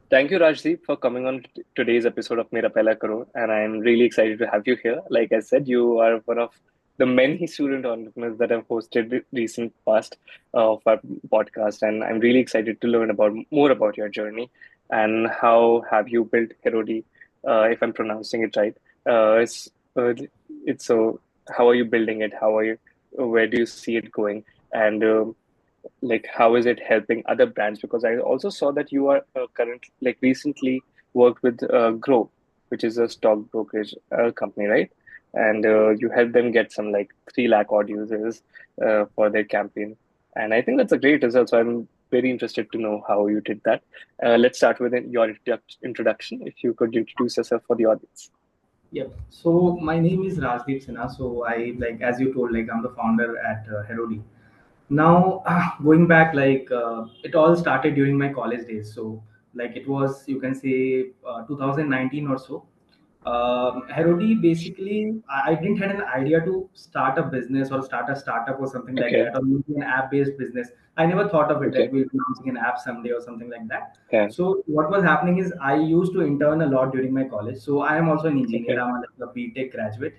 Thank you, Rajdeep, for coming on today's episode of Mera Pehla Crore, and I'm really excited to have you here. Like I said, you are one of the many student entrepreneurs that have hosted the recent past of our podcast, and I'm really excited to learn about more about your journey and how have you built Herody, if I'm pronouncing it right. It's so how are you building it? How are you? Where do you see it going? And like how is it helping other brands, because I also saw that you are recently worked with Grow, which is a stock brokerage company, right? And you help them get some like 3 lakh odd users for their campaign, and I think that's a great result, so I'm very interested to know how you did that. Let's start with your introduction, if you could introduce yourself for the audience. Yep. So my name is Rajdeep Sinha. So I like as you told, like I'm the founder at Herody. Now going back, it all started during my college days. So like it was, you can say, 2019 or so. Herody basically, I didn't had an idea to start a business or start a startup or something like Okay. that, or maybe an app-based business. I never thought of it like Okay. we'll be launching an app someday or something like that. Yeah. So what was happening is I used to intern a lot during my college. So I am also an engineer. Okay. I'm like a BTech graduate.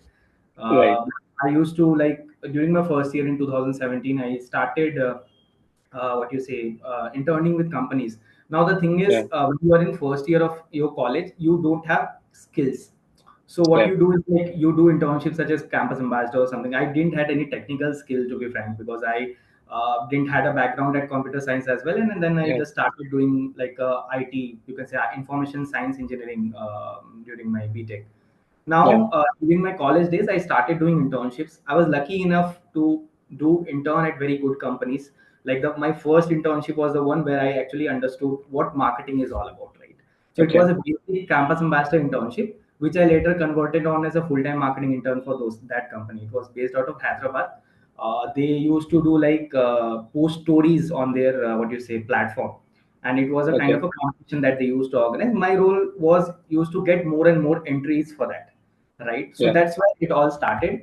Right. Uh, I used to like during my first year in 2017, I started what you say interning with companies. Now the thing Yeah. is, when you are in first year of your college, you don't have skills. So what Yeah. you do is like you do internships such as campus ambassador or something. I didn't had any technical skill, to be frank, because I didn't had a background at computer science as well, and then I Yeah. just started doing like IT, you can say information science engineering during my BTech. Yeah. Now, during my college days, I started doing internships. I was lucky enough to do intern at very good companies. Like my first internship was the one where I actually understood what marketing is all about, right? So it was Okay. a basic campus ambassador internship, which I later converted on as a full-time marketing intern for that company. It was based out of Hyderabad. They used to do like post stories on their what you say platform, and it was a kind Okay. of a competition that they used to organize. My role was used to get more and more entries for that, right? So Yeah. that's why it all started.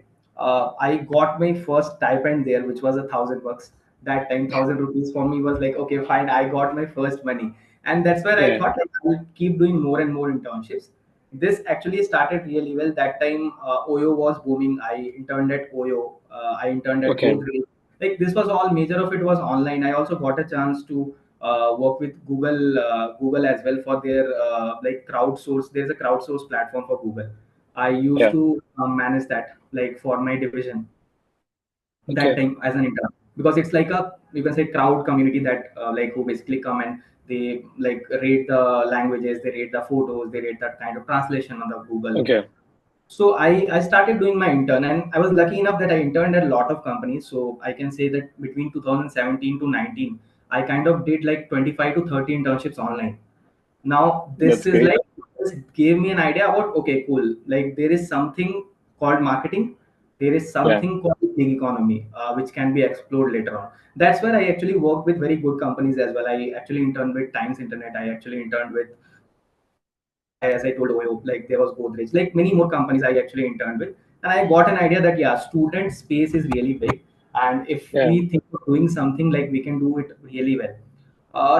I got my first stipend there, which was 1,000 bucks. That time, 1,000 rupees for me was like, okay, fine. I got my first money, and that's where I Yeah. thought like, I'll keep doing more and more internships. This actually started really well. That time, Oyo was booming. I interned at Oyo. I interned at Okay. Godrej. Like this was all major of it was online. I also got a chance to work with Google as well for their like crowdsource. There's a crowdsource platform for Google. I used Yeah. to manage that like for my division that Okay. time as an intern, because it's like a, you can say, crowd community that like who basically come and they like rate the languages, they rate the photos, they rate that kind of translation on the Google. Okay. So I started doing my intern, and I was lucky enough that I interned at a lot of companies. So I can say that between 2017 to 19, I kind of did like 25 to 30 internships online. Now this That's is great. like, this gave me an idea about, okay, cool, like there is something called marketing, there is Yeah. something called gig economy, which can be explored later on. That's where I actually work with very good companies as well. I actually interned with Times Internet. I actually interned with as I told Oyo, like there was Godrej, like many more companies I actually interned with. And I got an idea that yeah, student space is really big. And if Yeah. we think of doing something, like we can do it really well.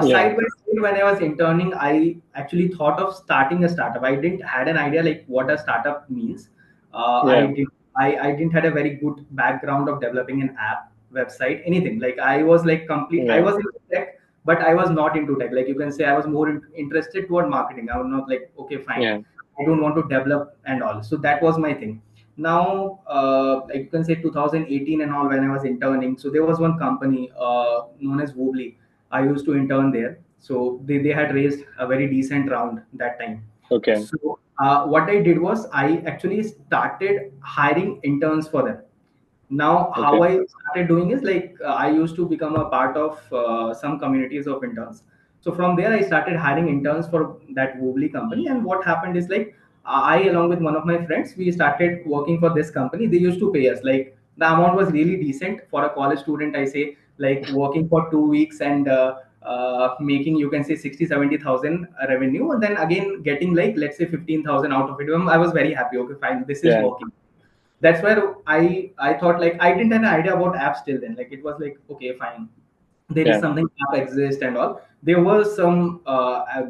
Yeah. Side by side, when I was interning, I actually thought of starting a startup. I didn't had an idea like what a startup means. Uh, I Yeah. did I didn't had a very good background of developing an app, website, anything. Like I was like complete. I Yeah. was into tech, but I was not into tech. Like you can say, I was more interested toward marketing. I was not like, okay, fine, Yeah. I don't want to develop and all. So that was my thing. Now, like you can say 2018 and all, when I was interning, so there was one company known as Woobly. I used to intern there. So they had raised a very decent round that time. Okay. So what I did was I actually started hiring interns for them. Now how Okay. I started doing is like I used to become a part of some communities of interns. So from there I started hiring interns for that Woobly company. And what happened is like I, along with one of my friends, we started working for this company. They used to pay us like the amount was really decent for a college student, I say, like working for 2 weeks and making, you can say, 60 70,000 revenue, and then again getting like, let's say, 15,000 out of it. I was very happy. Okay, fine, this is Yeah. working. That's where I thought like I didn't have an idea about apps till then. Like it was like, okay, fine, there is Yeah. something app exists and all. There were some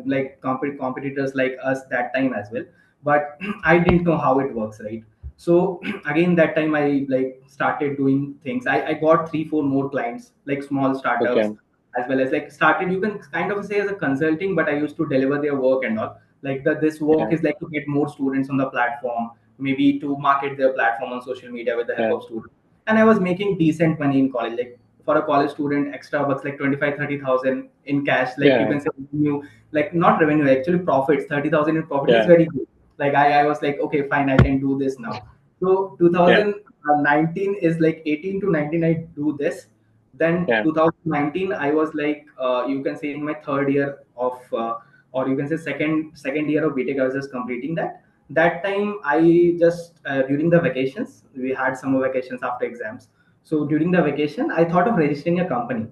like competitors like us that time as well, but I didn't know how it works, right? So again, that time I like started doing things. I got 3 4 more clients, like small startups, Okay. as well as like started, you can kind of say, as a consulting, but I used to deliver their work and all. Like this work Yeah. is like to get more students on the platform, maybe to market their platform on social media with the help Yeah. of students. And I was making decent money in college, like for a college student, extra bucks like 25 30,000 in cash, like you Yeah. can say revenue, like not revenue, actually profits. 30,000 in profit is Yeah. very good. Like I was like, okay, fine, I can do this now. So Yeah. 2019 is like 18 to 19 I do this. Then Yeah. 2019 I was like, you can say in my third year of or you can say second year of BTech. I was just completing that. That time I just during the vacations, we had summer vacations after exams. So during the vacation I thought of registering a company,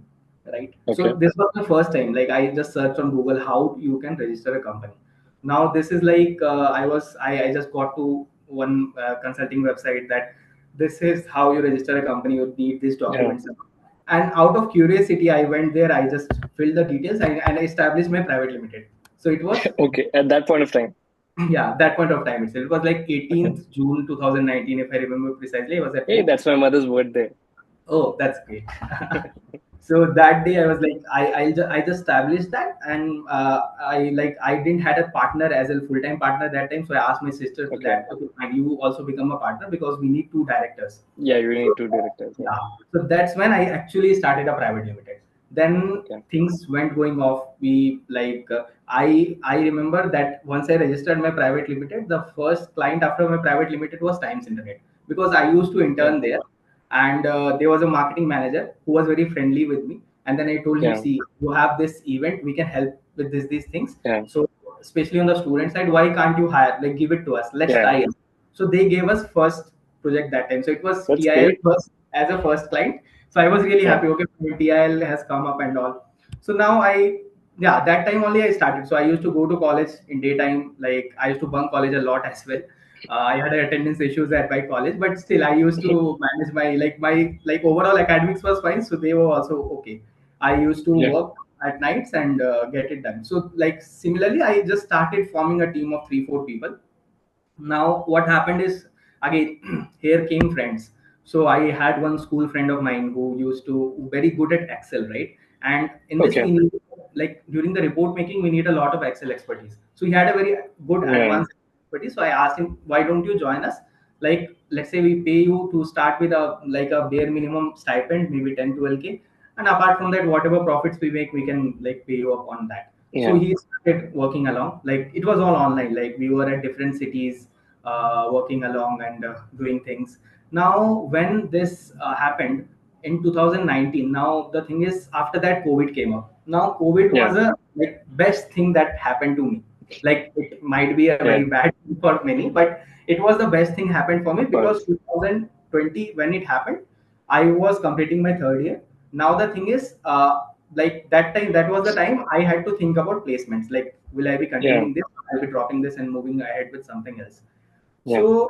right? So Okay. this was the first time, like I just searched on Google how you can register a company. Now this is like I just got to one consulting website that this is how you register a company. You need these Yeah. documents, and out of curiosity I went there. I just filled the details, and I established my private limited. So it was Okay. At that point of time. yeah, that point of time itself. It was like Okay. 18th June 2019, if I remember precisely. I was at Hey, home. that's my mother's birthday. Oh, that's great. So that day I was like, I just established that, and I didn't had a partner as a full time partner that time. So I asked my sister to Okay. that, okay, and you also become a partner because we need two directors. Yeah, you So need two directors. Yeah. yeah, so that's when I actually started a private limited. Then Okay. things went going off. We like I remember that once I registered my private limited, the first client after my private limited was Times Internet, because I used to Yeah. intern there, and there was a marketing manager who was very friendly with me. And then I told him, Yeah. see, you have this event, we can help with these things. Yeah. So especially on the student side, why can't you hire, like give it to us, let's Yeah. try it. So they gave us first project that time. So it was That's TIL great. first as a first client. So I was really Yeah. happy. Okay, TIL has come up and all. So now yeah, that time only I started. So I used to go to college in daytime. Like I used to bunk college a lot as well. I had attendance issues at my college, but still I used to manage my overall academics was fine. So they were also okay. I used to Yeah. work at nights and get it done. So like similarly, I just started forming a team of 3 4 people. Now what happened is, again, here came friends. So I had one school friend of mine who used to very good at Excel, right? And in this Okay. we need, like during the report making, we need a lot of Excel expertise. So he had a very good Yeah. advanced expertise. So I asked him, why don't you join us? Like let's say we pay you to start with a like a bare minimum stipend, maybe 10 12K, and apart from that, whatever profits we make, we can like pay you up on that. So Yeah. he started working along. Like it was all online. Like we were at different cities, working along and doing things. Now, when this happened in 2019, now the thing is, after that, COVID came up. Now, COVID Yeah. was a like best thing that happened to me. Like it might be a Yeah. very bad thing for many, but it was the best thing happened for me Of because course. 2020 when it happened, I was completing my third year. Now the thing is, like that time, that was the time I had to think about placements. Like, will I be Yeah. continuing this? I'll be dropping this and moving ahead with something else. Yeah. So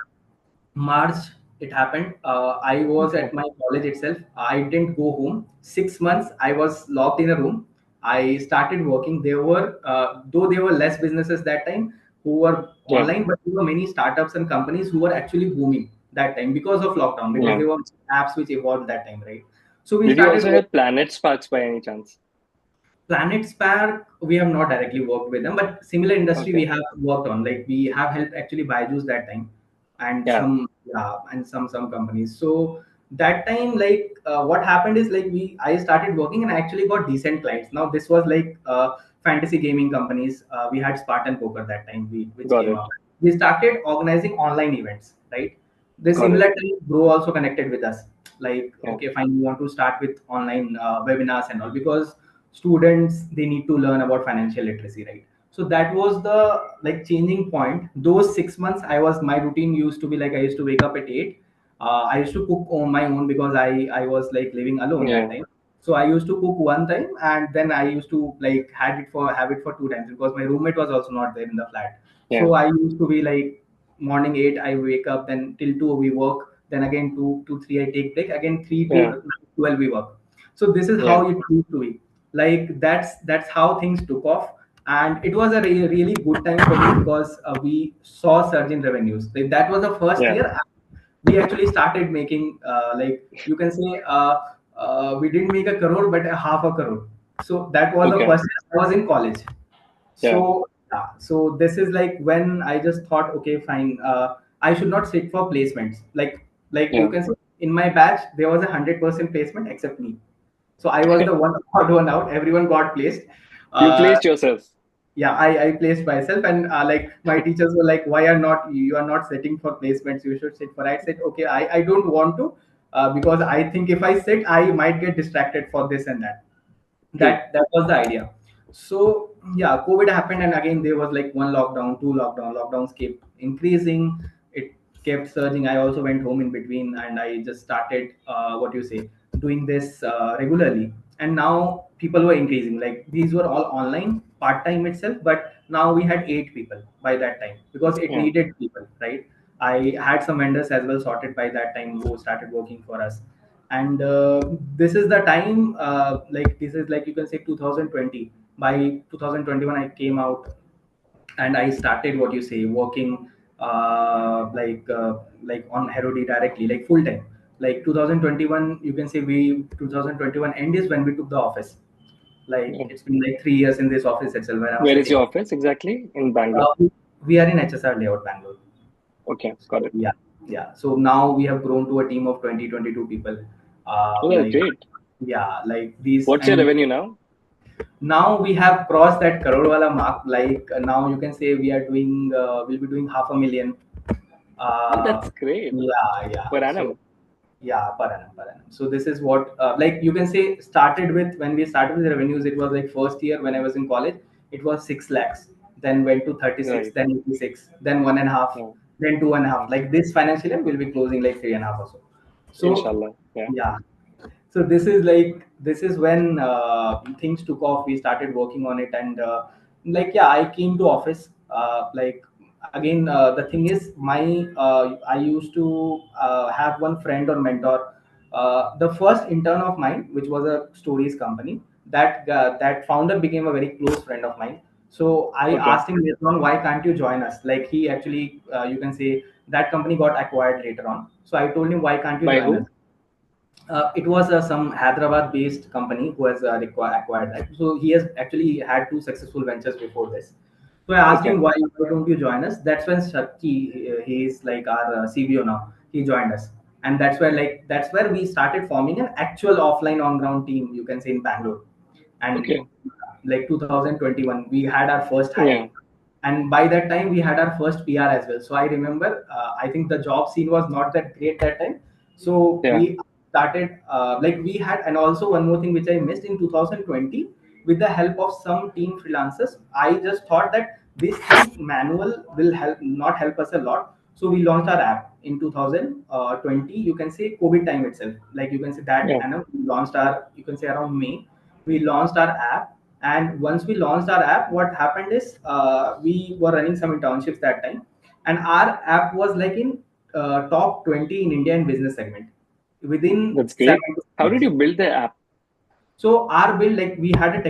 March it happened. I was Okay. at my college itself. I didn't go home. 6 months I was locked in a room. I started working. There were though there were less businesses that time who were Yeah. online, but there were many startups and companies who were actually booming that time because of lockdown. Because Yeah. there were apps which evolved that time, right? So we Did you started. also have Planet Sparks by any chance? Planet Spark, we have not directly worked with them, but similar industry we Okay. have worked on. Like we have helped actually Byju's that time, and Yeah. some yeah, and some companies. So that time, like what happened is like I started working and I actually got decent clients. Now this was like fantasy gaming companies. We had Spartan Poker that time, which Got came it. up. We started organizing online events, right? This Got it. similar time, Bro also connected with us. Like, Yeah. okay, fine, we want to start with online webinars and all, because students, they need to learn about financial literacy, right? So that was the like changing point. Those 6 months I was, my routine used to be like, I used to wake up at 8. I used to cook on my own because I was like living alone that Yeah. time. So I used to cook one time, and then I used to like have it for 2 times because my roommate was also not there in the flat. Yeah. So I used to be like morning 8 I wake up, then till 2 we work, then again 2 to 3 I take break, again 3 to Yeah. 12 we work. So this is how Yeah. it used to be. Like that's how things took off. And it was a really good time for me because we saw surge in revenues. Like, that was the first Yeah. year we actually started making, like you can say, we didn't make a crore but a half a crore. So that was the Okay. first year I was in college. Yeah. So yeah, so this is like when I just thought, okay, fine, I should not sit for placements. Like you Yeah. can say, in my batch there was 100% placement except me. So I was the one odd one out. Everyone got placed. You Uh, placed yourself. yeah, I placed myself, and like my teachers were like, why are not you are not sitting for placements, you should sit for. I said, okay, I don't want to, because I think if I sit I might get distracted for this and that. True. That was the idea. So yeah, COVID happened, and again there was like one lockdown, two lockdowns kept increasing. It kept surging. I also went home in between, and I just started, what you say, doing this regularly. And now people were increasing, like these were all online part time itself, but now we had 8 people by that time because it Yeah. needed people, right? I had some vendors as well sorted by that time who started working for us. And this is the time, like this is like you can say 2020. By 2021 I came out, and I started, what you say, working, like on Herody directly, like full time. Like 2021, you can say, we 2021 end is when we took the office. Like Yeah. it's been like 3 years in this office itself where I'm Where is sitting. your office exactly? In Bangalore. uh, we are in HSR layout, Bangalore. Okay, got So it. yeah, yeah. So now we have grown to a team of 20-22 people. Oh, that's Like great. yeah, like these. What's your And revenue now? now we have crossed that crore wala mark. Like now you can say we are doing, we'll be doing half a million. Oh, uh that's great. yeah, yeah. Per So annum. yeah, per annum. So this is what, like you can say, started with, when we started with the revenues, it was like first year when I was in college, it was 6 lakhs, then went to 36, Right. then 86, then one and a half, Yeah. then two and a half. Like this financial year will be closing like three and a half or so. So Inshallah. Yeah. yeah, so this is like, this is when things took off. We started working on it. And like yeah, I came to office, like again, the thing is, my I used to have one friend or mentor, the first intern of mine, which was a stories company. That founder became a very close friend of mine. So I Okay. asked him later on, why can't you join us? Like he actually, you can say, that company got acquired later on. So I told him, why can't you By join us? who? It was some Hyderabad-based company who has acquired that. So he has actually had two successful ventures before this. So I asked Okay. him, why don't you join us? That's when Shakti, he is like our CBO now. He joined us, and that's where we started forming an actual offline on-ground team. You can say in Bangalore. And Okay. like 2021, we had our first Yeah. hiring, and by that time we had our first PR as well. So I remember, I think the job scene was not that great that time. So Yeah. we started, like we had. And also one more thing which I missed in 2020, with the help of some team freelancers, I just thought that this thing manual will help not help us a lot. So we launched our app in 2020. You can say COVID time itself. Like you can say that, Yeah. and we launched our, you can say, around May. We launched our app. And once we launched our app, what happened is, we were running some internships that time, and our app was like in top 20 in India in business segment within That's great. 7 How did days. you build the app? So our build, like we had a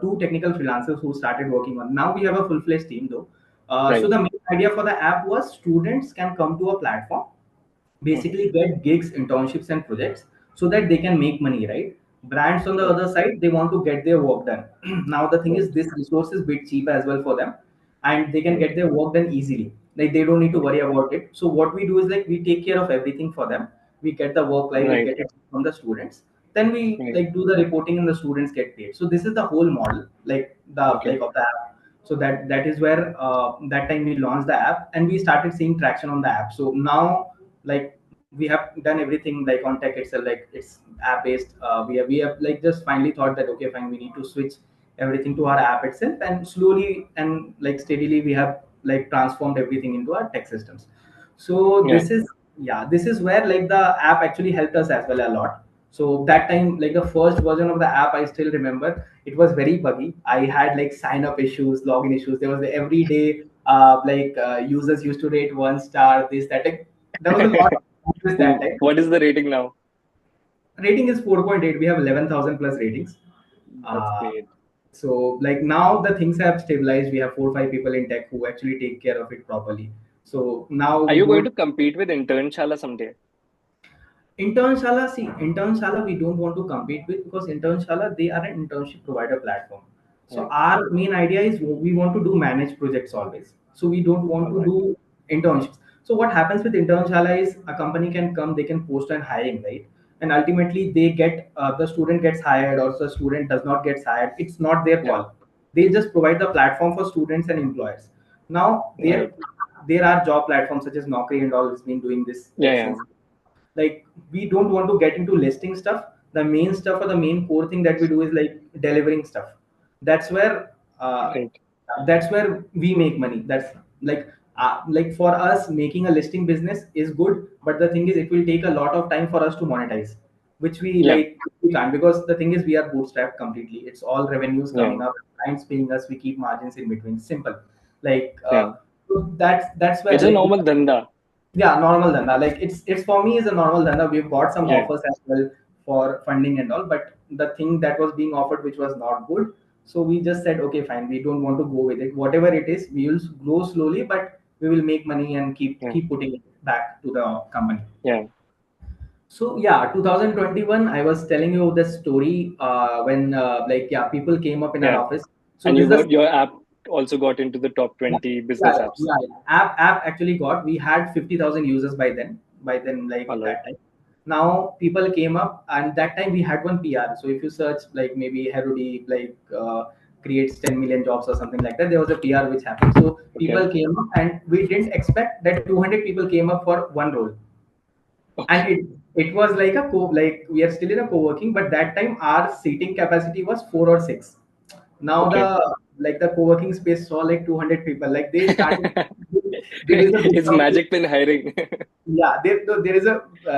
two technical freelancers who started working on. Now we have a full-fledged team though. So Right. the main idea for the app was, students can come to a platform, Mm-hmm. basically get gigs, internships, and projects, so that they can make money, right? Brands on the Right. other side, they want to get their work done. Now the thing is, Right. this resource is bit cheap as well for them, and they can Right. get their work done easily. Like they don't need to worry about it. So what we do is, like, we take care of everything for them. We get the work live, we Right. get it from the students, then we Right. like do the reporting and the students get paid. So this is the whole model, like the Okay. like of the app. So that is where, that time we launched the app, and we started seeing traction on the app. So now, like, we have done everything like on tech itself, like it's app based. We have like just finally thought that, okay, fine, we need to switch everything to our app itself, and slowly and like steadily we have like transformed everything into our tech systems. So Yeah. this is where like the app actually helped us as well a lot. So that time, like the first version of the app, I still remember it was very buggy. I had like sign up issues, login issues. There was every day, users used to rate 1 star, this, that. Like, there was a lot of issues that time. What is the rating now? Rating is 4.8. We have 11,000 plus ratings. That's uh, great. so like now the things have stabilized. We have 4 or 5 people in tech who actually take care of it properly. So now Are we you going don't. to compete with Internshala someday? Internshala, we don't want to compete with, because Internshala, they are an internship provider platform. So Yeah. our main idea is we want to do managed projects always. So we don't want All to right. do internships. So what happens with Internshala is a company can come, they can post an hiring, right? And ultimately they get the student gets hired or the student does not get hired. It's not their Yeah. call. They just provide the platform for students and employers. Now Right. there are job platforms such as Naukri and all has been doing this Yeah. like Yeah. since. Like we don't want to get into listing stuff. The main stuff or the main core thing that we do is like delivering stuff. That's where Right. that's where we make money. That's like for us, making a listing business is good, but the thing is it will take a lot of time for us to monetize, which Yeah. we can't, because the thing is we are bootstrapped completely. It's all revenues Yeah. coming up, clients paying us, we keep margins in between. Simple. like Yeah. uh, so that's where It's a like normal dhanda. yeah, normal dhanda. Like it's for me is a normal dhanda. We've got some Yeah. offers as well for funding and all, but the thing that was being offered which was not good. So we just said, okay, fine, we don't want to go with it. Whatever it is, we will grow slowly, but we will make money and keep Yeah. keep putting it back to the company. Yeah. So yeah, 2021, I was telling you the story when people came up in our Yeah. office. So And this you is the got your app also got into the top yeah, 20 yeah, business apps. yeah. App actually got. We had 50,000 users by then. Like All right. that time. Now people came up, and that time we had one PR. So if you search like maybe Herody creates 10 million jobs or something like that, there was a PR which happened. So Okay. people came up, and we didn't expect that 200 people came up for one role. And Okay. it was like like we are still in a co-working, but that time our seating capacity was 4 or 6. Now Okay. the co-working space saw like 200 people, like they started. There is a big It's company. magic pin hiring. Yeah, there is a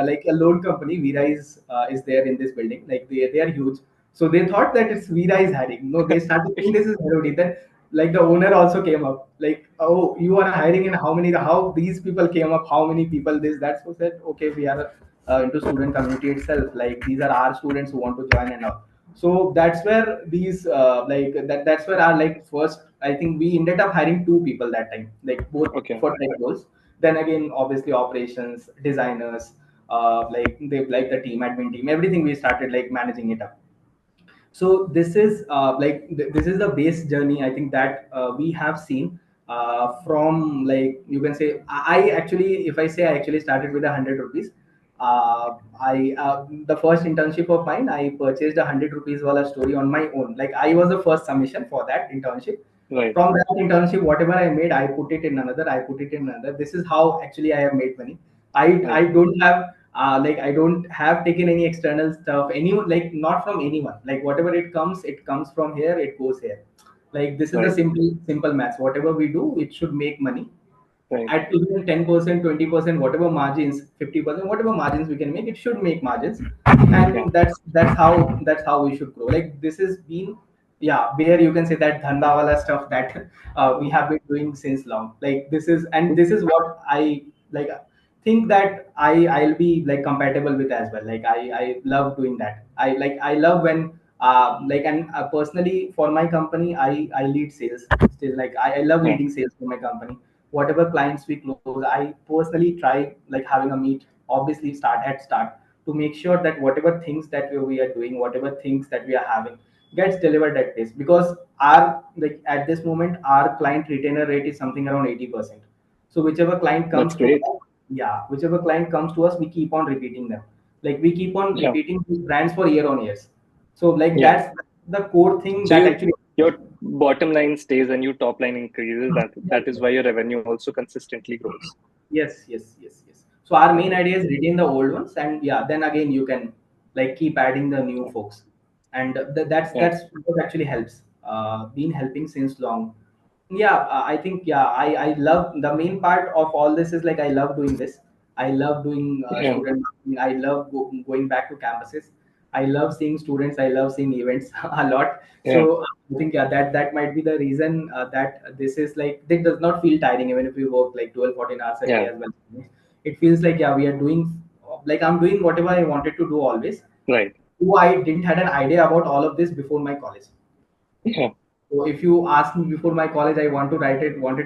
like a loan company. Vira is there in this building. Like they are huge. So they thought that it's Vira is hiring. No, they started thinking this is Herody. Then like the owner also came up. Like, oh, you are hiring, and how these people came up, how many people this that. So said, okay, we are into student community itself. Like these are our students who want to join and all. So that's where these that's where our like first, I think we ended up hiring 2 people that time, like both Okay. for tech roles. Then again, obviously operations, designers, like they like the team, admin team, everything we started like managing it up. So this is this is the base journey, I think, that we have seen from, like, you can say, I actually, if I say, I actually started with 100 rupees. I The first internship of mine, I purchased 100 rupees wala story on my own. Like I was the first submission for that internship. Right. From that internship, whatever I made, I put it in another, I put it in another. This is how actually I have made money. I Right. don't have I don't have taken any external stuff, any, like, not from anyone. Like whatever it comes from here, it goes here. Like this is the Right. simple maths. Whatever we do, it should make money Right. at even 10%, 20%, whatever margins, 50%, whatever margins we can make, it should make margins. Yeah. And that's how we should grow. Like this has been, yeah, where you can say that dhanda wala stuff that we have been doing since long. Like this is, and this is what I like think that I'll be like compatible with as well. Like I love doing that. I love when and personally for my company, I lead sales still. Like I love Yeah. leading sales for my company. Whatever clients we close, I personally try like having a meet, obviously start to make sure that whatever things that we are doing, whatever things that we are having, gets delivered at this. Because our, like, at this moment our client retainer rate is something around 80%. So whichever client That's comes to great. us, yeah, whichever client comes to us, we keep on repeating them. Like we keep on Yeah. repeating these brands for year on years. So like Yeah. that's the core thing So that actually. your bottom line stays and your top line increases. That is why your revenue also consistently grows. Yes. So our All main right. idea is retain the old ones, and yeah, then again you can like keep adding the new folks, and Yeah. that's what actually helps. Been helping since long. Yeah, I think, yeah, I love the main part of all this is like I love doing this. I love doing Yeah. student marketing. I love going back to campuses. I love seeing students. I love seeing events a lot. Yeah. So I think, yeah, that might be the reason that this is like, it does not feel tiring even if we work like 12, 14 hours a day Yeah. as well. It feels like, yeah, we are doing, like, I'm doing whatever I wanted to do always. Right. though I didn't had an idea about all of this before my college. Yeah. So if you ask me before my college, I wanted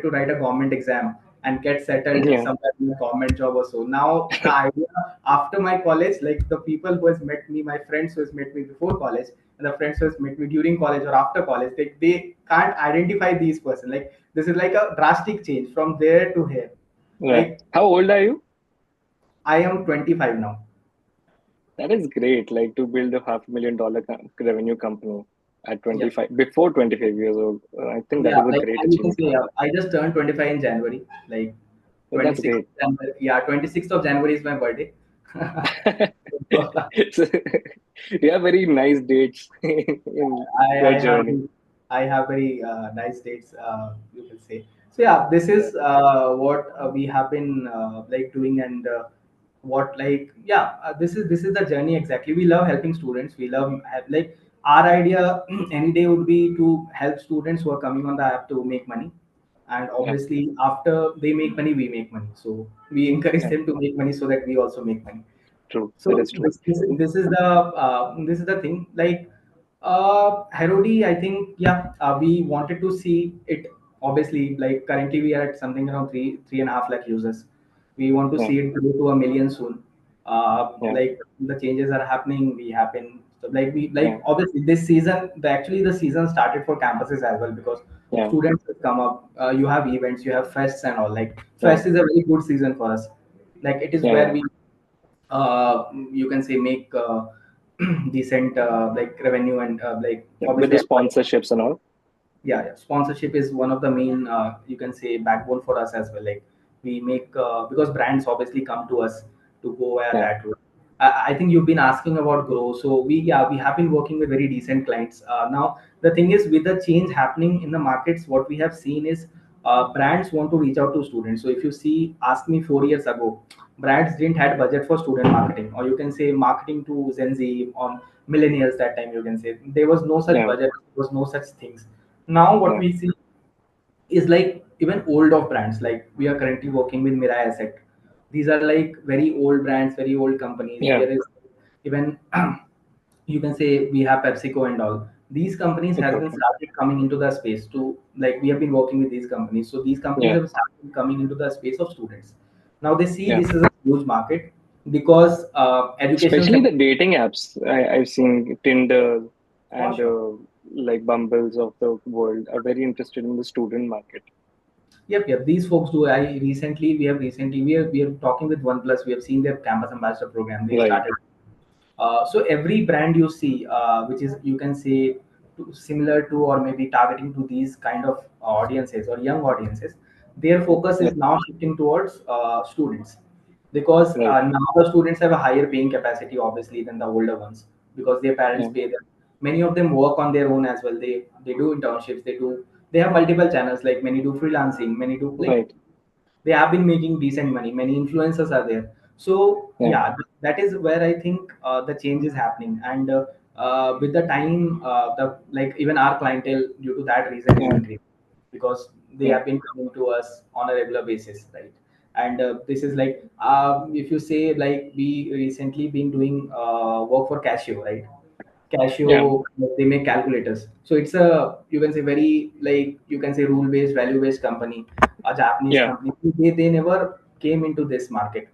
to write a government exam and get settled Yeah. somewhere in a government job or so. Now the idea after my college, like the people who has met me, my friends who has met me before college, and the friends who has met me during college or after college, they can't identify these person. Like this is like a drastic change from there to here. Yeah. Like How old are you? I am 25 now. That is great. Like to build a $500,000 revenue company at Yeah. 25, before 25 years old. I think that Yeah, is a like great you can achievement to say, have. I just turned 25 in January. Like So that's 26th great. of January. Yeah, 26th of January is my birthday. So, you have very nice dates in I, your I have journey. I have very nice dates, you can say. So yeah, this Yeah. is what we have been like doing, and what like yeah, this is the journey exactly. We love helping students. We love like our idea any day would be to help students who are coming on the app to make money, and Yeah. obviously after they make money, we make money. So we encourage Yeah. them to make money so that we also make money. True. That So is true. this is the thing. Like Herody, I think yeah, we wanted to see it. Obviously, like currently we are at something around 3.5 lakh users. We want to Yeah. see it grow to a million soon. Yeah. Like the changes are happening, we happen. So like we Yeah. like obviously this season, actually the season started for campuses as well because Yeah. students have come up. You have events, you have fests and all. Like Yeah. fest is a very good season for us. Like it is Yeah. where Yeah. we you can say make decent like revenue and like Yeah. With the obviously sponsorships and all. yeah, sponsorship is one of the main you can say backbone for us as well. Like we make because brands obviously come to us to go via Yeah. that route. I think you've been asking about grow, so we have been working with very decent clients. Now the thing is with the change happening in the markets, what we have seen is brands want to reach out to students. So if you see, ask me 4 years ago, brands didn't had budget for student marketing, or you can say marketing to Gen Z on millennials. That time you can say there was no such Yeah. budget, there was no such things. Now what Yeah. we see is like even old of brands, like we are currently working with Mera Asset. These are like very old brands, very old companies. Yeah. There is even you can say we have PepsiCo and all. These companies It's has been okay. started coming into the space to, like we have been working with these companies. So these companies Yeah. have started coming into the space of students. Now they see Yeah. this is a huge market because educational Especially sector. the dating apps. I've seen Tinder For and sure. like Bumbles of the world are very interested in the student market. Yep, yep. These folks do. We are talking with OnePlus. We have seen their campus ambassador program. They Right. started. So every brand you see, which is you can say similar to or maybe targeting to these kind of audiences or young audiences, their focus Yeah. is now shifting towards students because Right. now the students have a higher paying capacity obviously than the older ones because their parents Yeah. pay them. Many of them work on their own as well. They do internships. They have multiple channels. Like many do freelancing. Many do like Right. they have been making decent money. Many influencers are there. So Yeah. yeah, that is where I think the change is happening. And with the time, the like even our clientele due to that reason is Yeah. increasing because they Yeah. have been coming to us on a regular basis, right? And this is like if you say like we recently been doing work for Casio, right? Yeah. Casio, they make calculators. So it's a you can say very like you can say rule based, value based company, a Japanese Yeah. company. They never came into this market.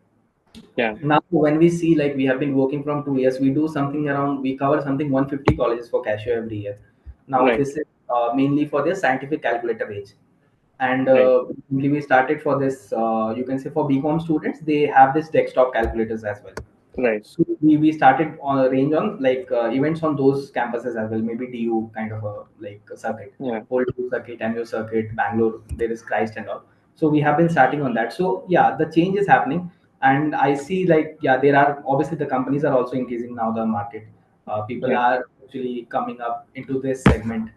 Yeah. Now when we see like we have been working from 2 years, we do something around we cover something 150 colleges for Casio every year. Now Right. this is mainly for their scientific calculator age. And Right. mainly we started for this you can say for BCom students, they have this desktop calculators as well. Right. So we started on a range on like events on those campuses as well, maybe DU kind of a like a circuit, Yeah. Old DU circuit, MU circuit, Bangalore, there is Christ and all. So we have been starting on that. So yeah, the change is happening, and I see like yeah, there are obviously the companies are also increasing now the market. People Yeah. are actually coming up into this segment,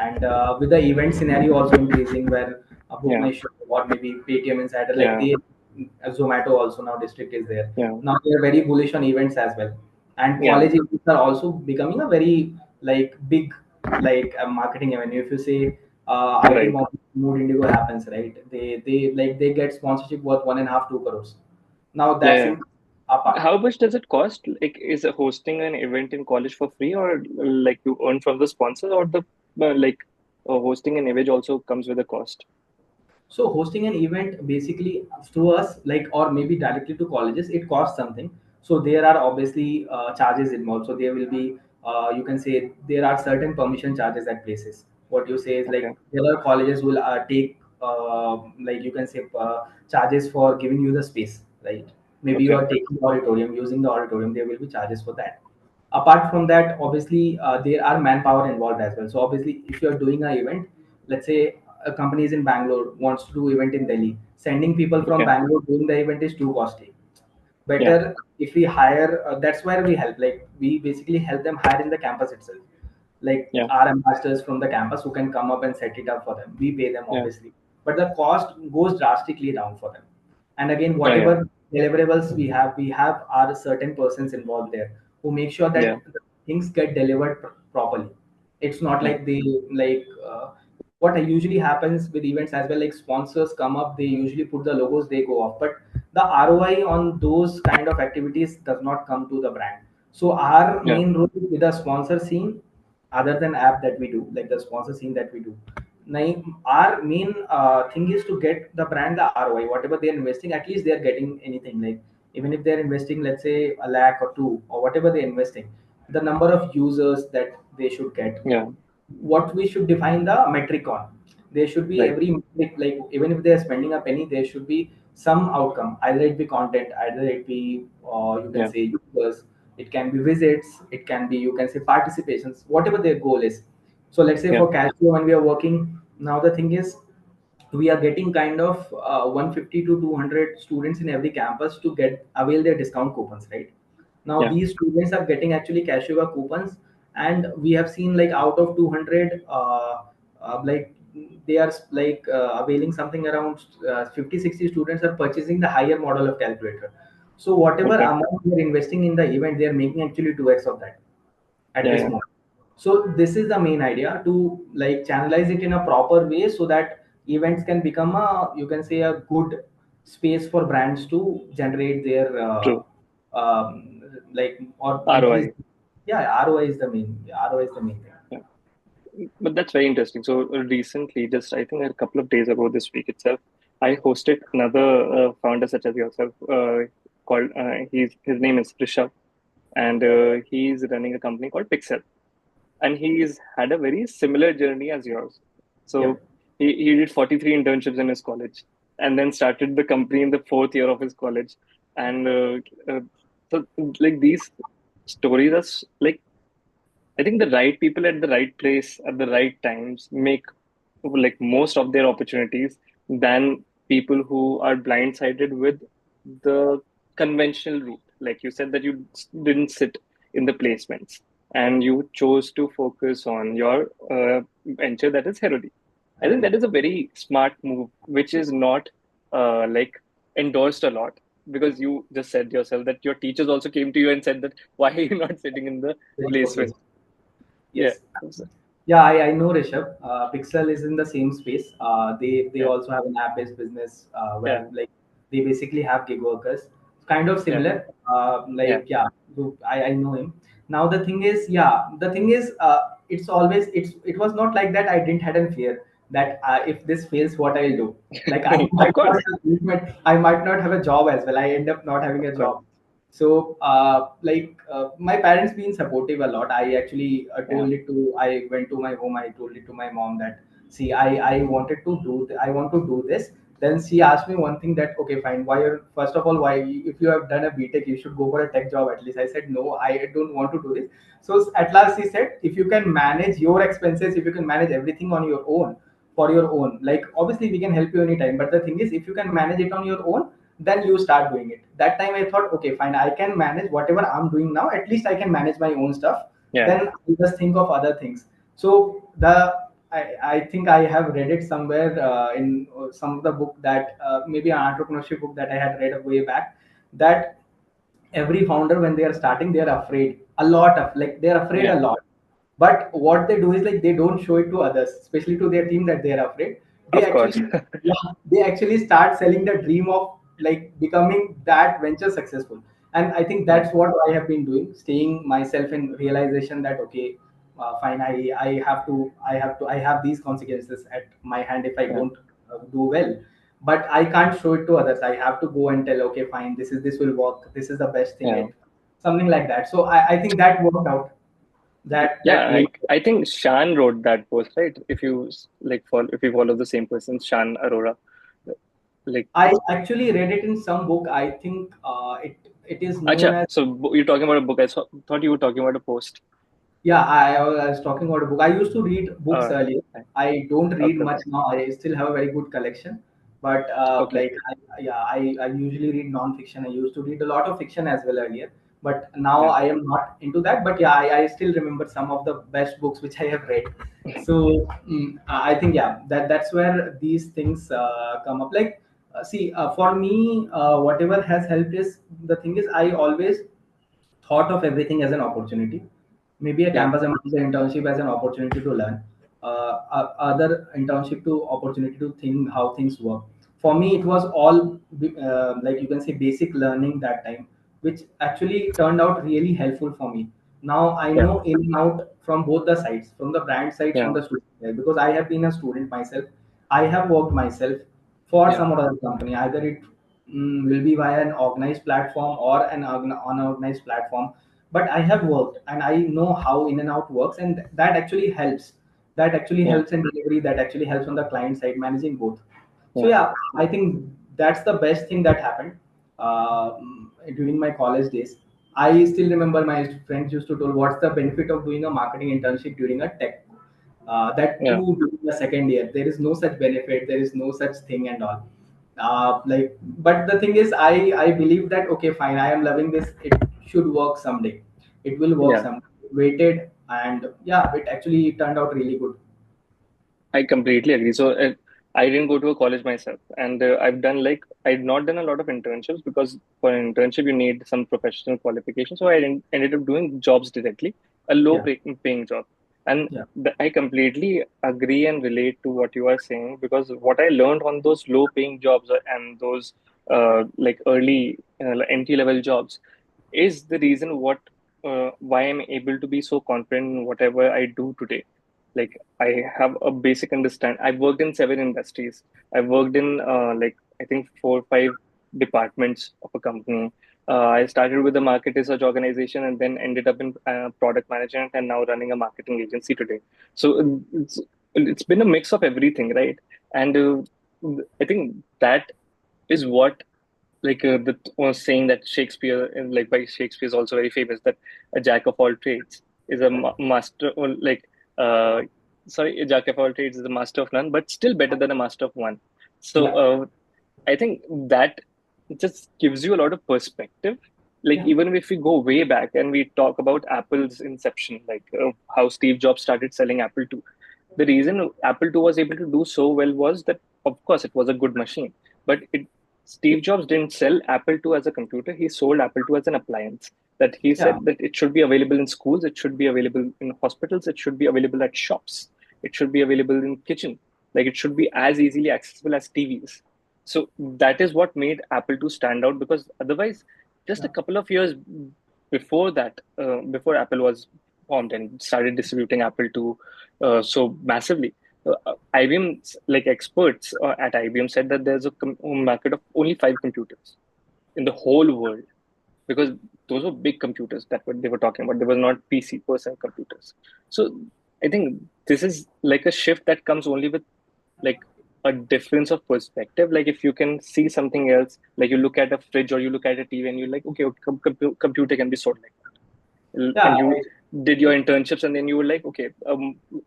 and with the event scenario also increasing, where Book Yeah. My Show or maybe Paytm Insider, like Yeah. they Zomato also now district is there. Yeah. Now they are very bullish on events as well, and Yeah. college events are also becoming a very like big like marketing avenue. If you say IT Right. Mood Indigo happens, right? They like they get sponsorship worth 1.5 2 crores. Now Yeah. that's Yeah. in Apart. How much does it cost? Like, is hosting an event in college for free, or like you earn from the sponsors, or the like hosting an event also comes with a cost? So hosting an event basically through us, like, or maybe directly to colleges, it costs something. So there are obviously charges involved. So there will be, you can say, there are certain permission charges at places. What you say is Okay. like there are colleges will take, like you can say, charges for giving you the space, right? Maybe you Okay. are taking the auditorium, using the auditorium. There will be charges for that. Apart from that, obviously there are manpower involved as well. So obviously, if you are doing an event, let's say a company is in Bangalore wants to do event in Delhi, sending people from Okay. Bangalore doing the event is too costly. Yeah. Better if we hire, that's where we help, like we basically help them hire in the campus itself, like Yeah. our ambassadors from the campus who can come up and set it up for them. We pay them Yeah. obviously, but the cost goes drastically down for them. And again, Yeah. Yeah. whatever deliverables we have are certain persons involved there who make sure Yeah. that the things get delivered properly. It's not Yeah. like they like what usually happens with events as well, like sponsors come up, they usually put the logos, they go off, but the ROI on those kind of activities does not come to the brand. So our Yeah. main role with the sponsor scene, other than app that we do, like the sponsor scene that we do, our main thing is to get the brand the ROI. Whatever they're investing, at least they're getting anything. Like even if they're investing, let's say a lakh or two or whatever they're investing, the number of users that they should get, Yeah. what we should define the metric on. There should be Right. every metric, like even if they're spending a penny, there should be some outcome. Either it be content, either it be you can Yeah. say users, it can be visits, it can be, you can say, participations, whatever their goal is. So let's say Yeah. for Casio, when we are working now, the thing is we are getting kind of 150 to 200 students in every campus to get avail their discount coupons, right? Now Yeah. these students are getting actually cashier coupons, and we have seen like out of 200 like they are like availing something around 50 60 students are purchasing the higher model of calculator. So whatever Okay. amount they are investing in the event, they are making actually 2x of that at Yeah. this Yeah. moment. So this is the main idea, to like channelize it in a proper way so that events can become a, you can say, a good space for brands to generate their True. like or increase. ROI. Yeah, ROI is the main. Yeah, ROI is the main thing. Yeah. But that's very interesting. So recently, just I think a couple of days ago, this week itself, I hosted another founder such as yourself. Called his name is Rishabh, and he's running a company called Pixel, and he's had a very similar journey as yours. So Yep. he did 43 internships in his college, and then started the company in the fourth year of his college. And so like these stories are like, I think the right people at the right place at the right times make like most of their opportunities than people who are blindsided with the conventional route. Like you said that you didn't sit in the placements and you chose to focus on your venture, that is Herody. I think that Right. is a very smart move, which is not like endorsed a lot, because you just said yourself that your teachers also came to you and said that why are you not sitting in the Very placement? closely. Yeah. Yes. Yeah, I know Rishabh. Pixel is in the same space. They Yeah. also have an app-based business where Yeah. like they basically have gig workers. Kind of Yeah. similar. Yeah. Like yeah, so I know him. Now the thing is, yeah, the thing is, it's always it was not like that. I didn't had a fear that if this fails, what I'll do. Like Of course. I might not have a job as well. I end up not having Of a course. job. So like my parents been supportive a lot. I actually Yeah. I went to my home, I told it to my mom that see, I wanted to do I want to do this. Then she asked me one thing that okay fine, why are, first of all, why, if you have done a BTech you should go for a tech job at least. I said no, I don't want to do this. So at last she said, if you can manage your expenses, if you can manage everything on your own, for your own, like obviously we can help you anytime, but the thing is if you can manage it on your own, then you start doing it. That time I thought okay fine, I can manage whatever I'm doing now, at least I can manage my own stuff. Yeah. Then I just think of other things. So I think I have read it somewhere in some of the book that maybe an entrepreneurship book that I had read way back, that every founder when they are starting, they are afraid a lot of, like they're afraid a Yeah. lot, but what they do is like they don't show it to others, especially to their team, that they are afraid. They Of course. actually, yeah, they actually start selling the dream of like becoming that venture successful. And I think yeah, that's what I have been doing, staying myself in realization that okay, fine, I have these consequences at my hand if I yeah, don't do well, but I can't show it to others. I have to go and tell, okay, fine, this will work, this is the best thing, yeah. it something like that. So I think that worked out. That Yeah, really. I think Shan wrote that post, right? If you like follow, if you follow the same person, Shan Arora, like, I actually read it in some book. I think it is known acha. as. So you're talking about a book. Thought you were talking about a post. Yeah, I was talking about a book. I used to read books Uh, earlier. I don't read okay, much okay, now. I still have a very good collection, but okay. I usually read non-fiction. I used to read a lot of fiction as well earlier, but now Yeah, I am not into that. But yeah, I still remember some of the best books which I have read. So I think yeah, that's where these things come up. Like, see, for me, whatever has helped is the thing is I always thought of everything as an opportunity. Maybe a yeah, campus manager internship as an opportunity to learn, other internship to opportunity to think how things work. For me, it was all like you can say basic learning that time, which actually turned out really helpful for me. Now I yeah, know in and out from both the sides, from the brand side, from yeah, the student side, because I have been a student myself. I have worked myself for yeah, some other company. Either it will be via an organized platform or an unorganized platform, but I have worked and I know how in and out works, and that actually helps. That actually yeah, helps in delivery. That actually helps on the client side managing both. So yeah, yeah, I think that's the best thing that happened during my college days. I still remember my friends used to tell what's the benefit of doing a marketing internship during a tech, that yeah. too during the second year. There is no such benefit, there is no such thing and all. Like, but the thing is, I believe that okay, fine, I am loving this, it should work someday, it will work Yeah. someday. Waited, and yeah, it actually turned out really good. I completely agree. So I didn't go to a college myself, and I've not done a lot of internships because for an internship you need some professional qualification. So ended up doing jobs directly, a Yeah, paying job, and yeah, I completely agree and relate to what you are saying because what I learned on those low paying jobs and those like early entry level jobs is the reason why I'm able to be so confident in whatever I do today. Like I have a basic understand. I've worked in seven industries. I've worked in like I think four or five departments of a company. I started with a market research organization and then ended up in product management and now running a marketing agency today. So it's been a mix of everything, right? And I think that is what the was saying that Shakespeare, and like by Shakespeare is also very famous that a jack of all trades is a master, or uh, sorry, a jack of all trades is a master of none, but still better than a master of one. So yeah, I think that just gives you a lot of perspective. Like yeah, even if we go way back and we talk about Apple's inception, like how Steve Jobs started selling Apple II, the reason Apple II was able to do so well was that, of course, it was a good machine, but Steve Jobs didn't sell Apple II as a computer. He sold Apple II as an appliance. That he yeah, said that it should be available in schools, it should be available in hospitals, it should be available at shops, it should be available in kitchen. Like it should be as easily accessible as TVs. So that is what made Apple II stand out because otherwise, just a yeah, couple of years before that, before Apple was formed and started distributing Apple II so massively, IBM, like experts at IBM said that there's a market of only five computers in the whole world because those were big computers that they were talking about. They were not PC personal computers. So I think this is like a shift that comes only with like a difference of perspective. Like if you can see something else, like you look at a fridge or you look at a TV and you're like, okay, computer can be sold like that. yeah, And you did your internships and then you were like, okay,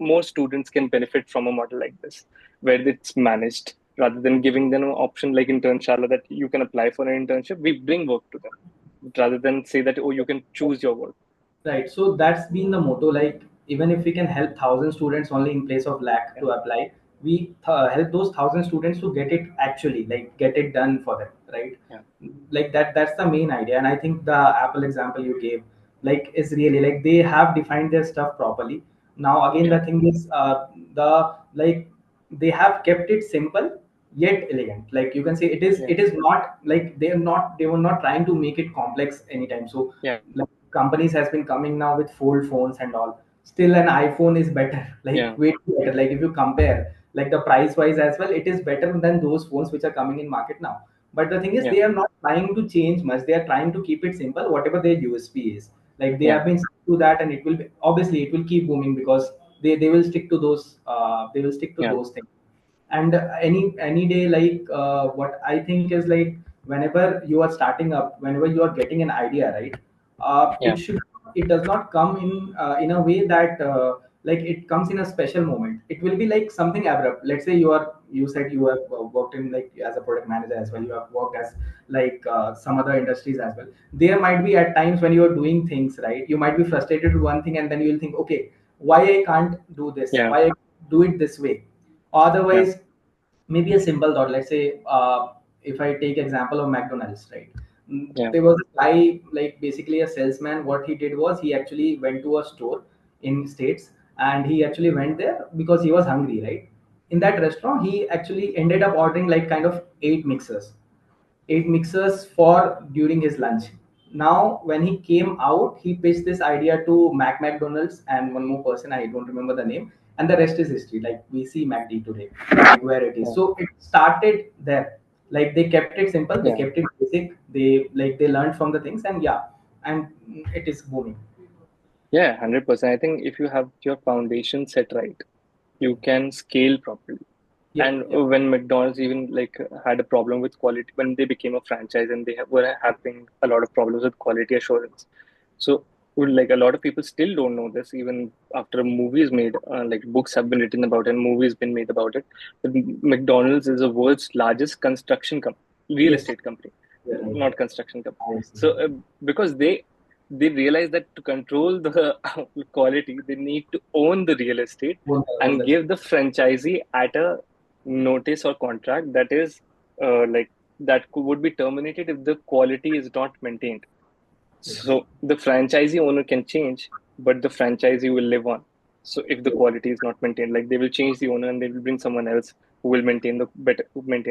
more students can benefit from a model like this where it's managed rather than giving them an option like internshala that you can apply for an internship. We bring work to them rather than say that, oh, you can choose your work. right. So that's been the motto. Like, even if we can help 1,000 students only in place of lakh Yeah, to apply, we help those 1,000 students to get it actually, like, get it done for them, right? yeah, Like that. That's the main idea. And I think the Apple example you gave, like, is really like they have defined their stuff properly. Now, again, yeah, the thing is, the like they have kept it simple, yet elegant. Like you can say, yeah, it is not like they were not trying to make it complex anytime. So yeah, like companies has been coming now with fold phones and all. Still an iPhone is better, like yeah, way too better. Like if you compare like the price wise as well, it is better than those phones which are coming in market now. But the thing is, yeah, they are not trying to change much. They are trying to keep it simple, whatever their USP is. Like they yeah, have been stuck to that, and it will be, obviously it will keep booming because they will stick to those they will stick to yeah, those things. And any day, like what I think is like, whenever you are starting up, whenever you are getting an idea, right, yeah, it does not come in a way that like it comes in a special moment. It will be like something abrupt. Let's say you said you have worked in like as a product manager as well, you have worked as like some other industries as well. There might be at times when you are doing things, right, you might be frustrated with one thing, and then you will think, okay, why I can't do this, yeah, why I do it this way. yeah, Otherwise, maybe a simple thought. Let's say if I take example of McDonald's, right? yeah, There was a guy, like basically a salesman. What he did was he actually went to a store in states, and he actually went there because he was hungry, right? In that restaurant, he actually ended up ordering like kind of eight mixers for during his lunch. Now, when he came out, he pitched this idea to McDonald's and one more person, I don't remember the name, and the rest is history. Like we see MacD today, like where it is. yeah, So it started there. Like they kept it simple, they yeah. kept it basic. They learned from the things, and yeah, and it is booming. Yeah, 100%. I think if you have your foundation set right, you can scale properly. Yep, And yep, when McDonald's even like had a problem with quality when they became a franchise, and were having a lot of problems with quality assurance. So like a lot of people still don't know this, even after a movie is made, like books have been written about it and movies been made about it. But McDonald's is the world's largest real yes, estate company, you're right. not construction company. I see. So because they realize that to control the quality, they need to own the real estate Own and the give the franchisee at a notice or contract that is like would be terminated if the quality is not maintained. yes, So the franchisee owner can change, but the franchisee will live on. So if the yes, quality is not maintained, like they will change the owner and they will bring someone else who will maintain a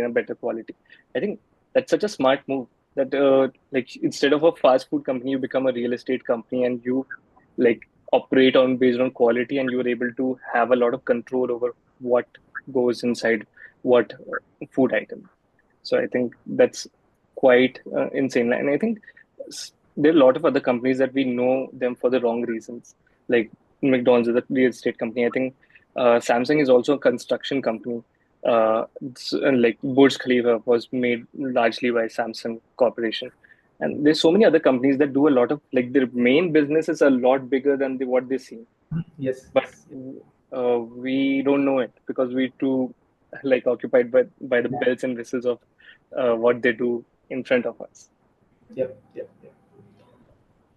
better quality. I think that's such a smart move that like instead of a fast food company, you become a real estate company and you like operate on based on quality, and you are able to have a lot of control over what goes inside what food item. So I think that's quite insane. And I think there are a lot of other companies that we know them for the wrong reasons. Like McDonald's is a real estate company. I think Samsung is also a construction company. And like Burj Khalifa was made largely by Samsung Corporation. And there's so many other companies that do a lot of like their main business is a lot bigger than what they seem. yes, But yes. we don't know it because we too like occupied by the Yeah. bells and whistles of what they do in front of us. Yep, yep, yep.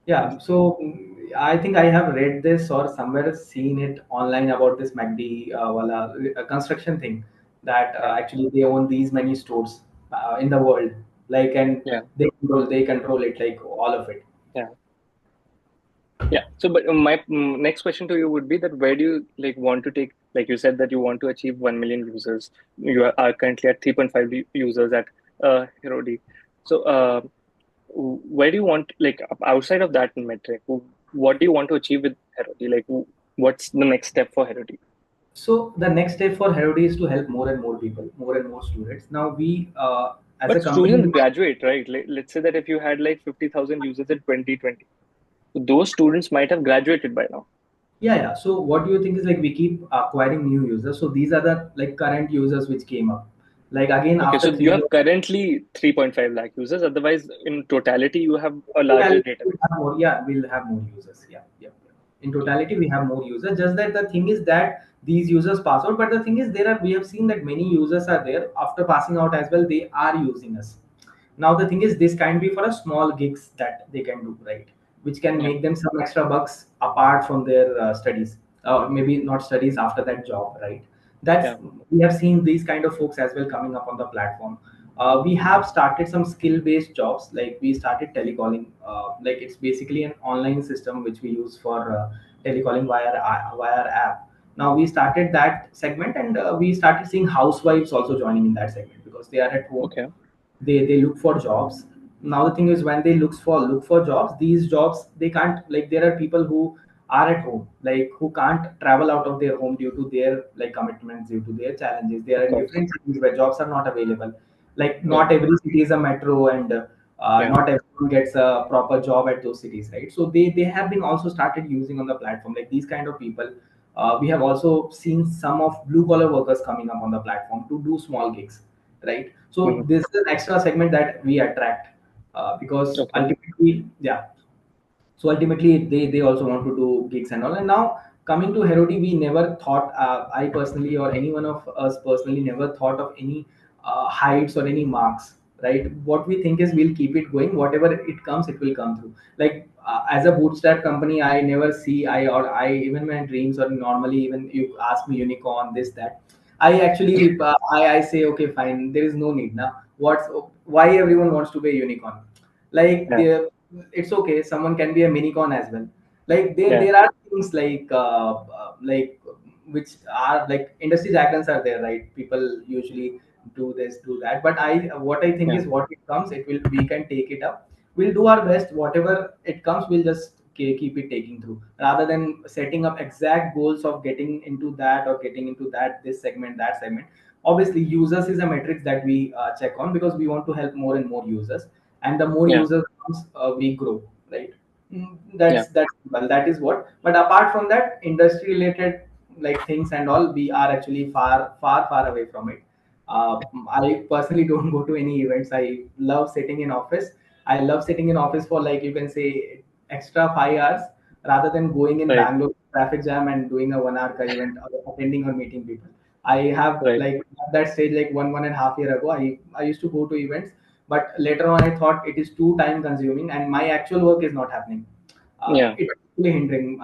Yeah, so I think I have read this or somewhere seen it online about this MACD wala construction thing, that Yeah, actually they own these many stores in the world, like, and yeah, they control it, like all of it. yeah, yeah. So, but my next question to you would be that where do you like want to take? Like you said that you want to achieve 1 million users. You are currently at 3.5 users at Herody. So, where do you want like outside of that metric? What do you want to achieve with Herody? Like, what's the next step for Herody? So the next step for Herody is to help more and more people, more and more students. Now we, as a But company, students graduate, right? Let's say that if you had like 50,000 users in 2020, those students might have graduated by now. yeah, yeah. So what do you think is like we keep acquiring new users? So these are the like current users which came up. Like again Okay, so after you 3 years, have currently 3.5 lakh users. Otherwise, in totality, you have a larger totality we'll database. have more. Yeah, we'll have more users. Yeah, yeah. Yeah. In totality, we have more users. Just that the thing is that these users pass out, but the thing is there are we have seen that many users are there after passing out as well. They are using us. Now the thing is this can be for a small gigs that they can do, right, which can Yeah, make them some extra bucks apart from their studies, or maybe not studies, after that job, right? That's, yeah, we have seen these kind of folks as well coming up on the platform. We have started some skill based jobs, like we started telecalling, like it's basically an online system which we use for telecalling via our app. Now we started that segment, and we started seeing housewives also joining in that segment because they are at home. Okay. They look for jobs. Now the thing is, when they look for jobs, these jobs they can't, like, there are people who are at home, like, who can't travel out of their home due to their, like, commitments, due to their challenges. They are Of in course. different cities where jobs are not available. Like, Yeah. not every city is a metro, and Yeah. not everyone gets a proper job at those cities, right? So they have been also started using on the platform, like these kind of people. We have also seen some of blue collar workers coming up on the platform to do small gigs, right? So Hmm. this is an extra segment that we attract, because Okay. ultimately, yeah, so ultimately they also want to do gigs and all. And now, coming to Herody, we never thought, I personally or any one of us personally never thought of any heights or any marks, right? What we think is we'll keep it going, whatever it comes, it will come through. Like, as a bootstrap company, I never see, I even my dreams, or normally even you ask me unicorn, this, that, I actually I say, okay, fine, there is no need now. What's Why everyone wants to be a unicorn? Like, Yeah. it's okay, someone can be a minicon as well. Like, Yeah. there are things like, which are like industry jargons are there, right? People usually do this, do that, but what I think Yeah. is, what it comes, it will, we can take it up. We'll do our best, whatever it comes, we'll just keep it taking through, rather than setting up exact goals of getting into that or getting into that, this segment, that segment. Obviously, users is a metric that we check on, because we want to help more and more users, and the more Yeah. users comes, we grow, right? Yeah. That's well, that is what. But apart from that, industry related, like, things and all, we are actually far, far, far away from it. I personally don't go to any events. I love sitting in office. I love sitting in office for, like, you can say, extra 5 hours, rather than going in Right. Bangalore traffic jam and doing a 1 hour event, or attending or meeting people. I have, Right. like, at that stage, like, one and a half year ago, I used to go to events, but later on I thought it is too time consuming and my actual work is not happening. Yeah. It's really hindering.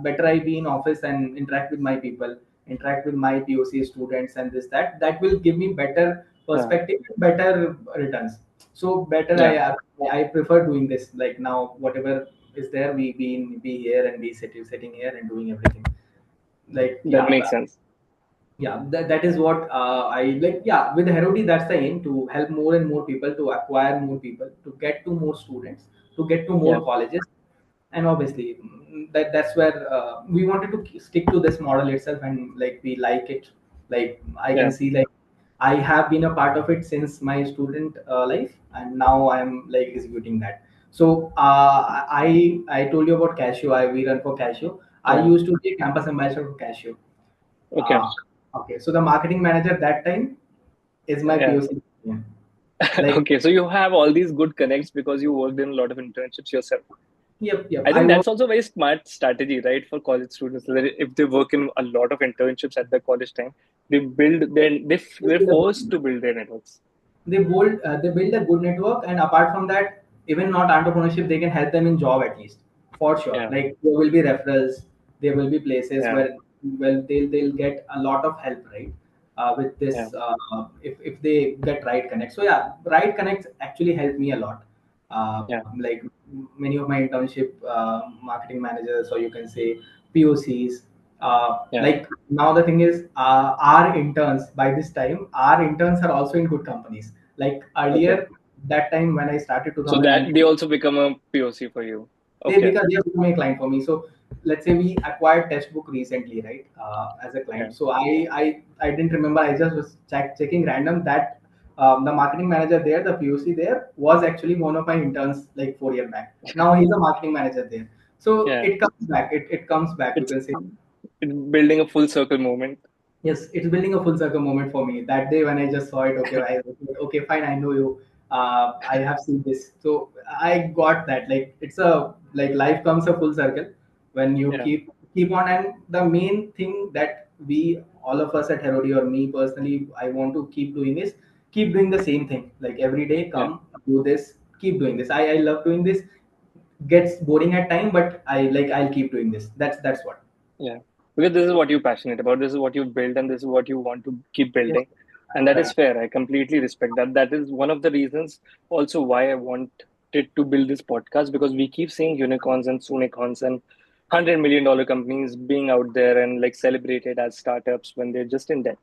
Better I be in office and interact with my people, interact with my POC students, and this, that will give me better Yeah. perspective, better returns. So better, Yeah. I prefer doing this. Like, now, whatever is there, we be here, and be sitting here and doing everything. Like, That yeah, makes sense. yeah, that is what I like. Yeah, with Herody, that's the aim, to help more and more people, to acquire more people, to get to more students, to get to Yeah. more colleges. And obviously, that's where we wanted to stick to this model itself, and, like, we like it. Like, I can Yeah. see, like, I have been a part of it since my student life, and now I'm, like, executing that. So I told you about Casio. We run for Casio. I Yeah. used to be a campus ambassador for Casio. Okay. Okay, so the marketing manager that time is my Yeah. POC. Yeah. Like, Okay. So you have all these good connects because you worked in a lot of internships yourself. yep, yep. I I think work. that's also a very smart strategy, right, for college students. That if they work in a lot of internships at their college time, they're forced to build their networks. They build a good network, and apart from that, even not entrepreneurship, they can help them in job at least, for sure. Yeah. Like, there will be referrals, there will be places Yeah. where, well, they'll get a lot of help, right? With Yeah. this, if they get right connect. So yeah, right connects actually helped me a lot. Yeah. Like, many of my internship marketing managers, or you can say POCs. Yeah. Like, now the thing is, our interns, by this time, our interns are also in good companies. Like, Okay. earlier, that time when I started So that 2019, they also become a POC for you. Okay. they have become a client for me. So let's say we acquired textbook recently, right? As a Yeah. client. So I didn't remember. I just was checking random that the marketing manager there, the POC there, was actually one of my interns, like, 4 year back. Now he's a marketing manager there. So Yeah. it comes back. It comes back. You It's, can say. it's building a full circle moment. Yes, it's building a full circle moment for me. That day when I just saw it, okay, okay, fine, I know you. I have seen this, so I got that. Like, it's a, like, life comes a full circle when you Yeah. keep on. And the main thing that we, all of us at Herody, or me personally, I want to keep doing is keep doing the same thing. Like, every day, Yeah. come do this, keep doing this. I love doing this. Gets boring at time, but I'll keep doing this. That's what. Yeah, because this is what you're passionate about. This is what you build, and this is what you want to keep Yes, building, and that is right. fair. I completely respect that. That is one of the reasons also why I wanted to build this podcast because we keep seeing unicorns and soonicorns and $100 million companies being out there and like celebrated as startups when they're just in debt.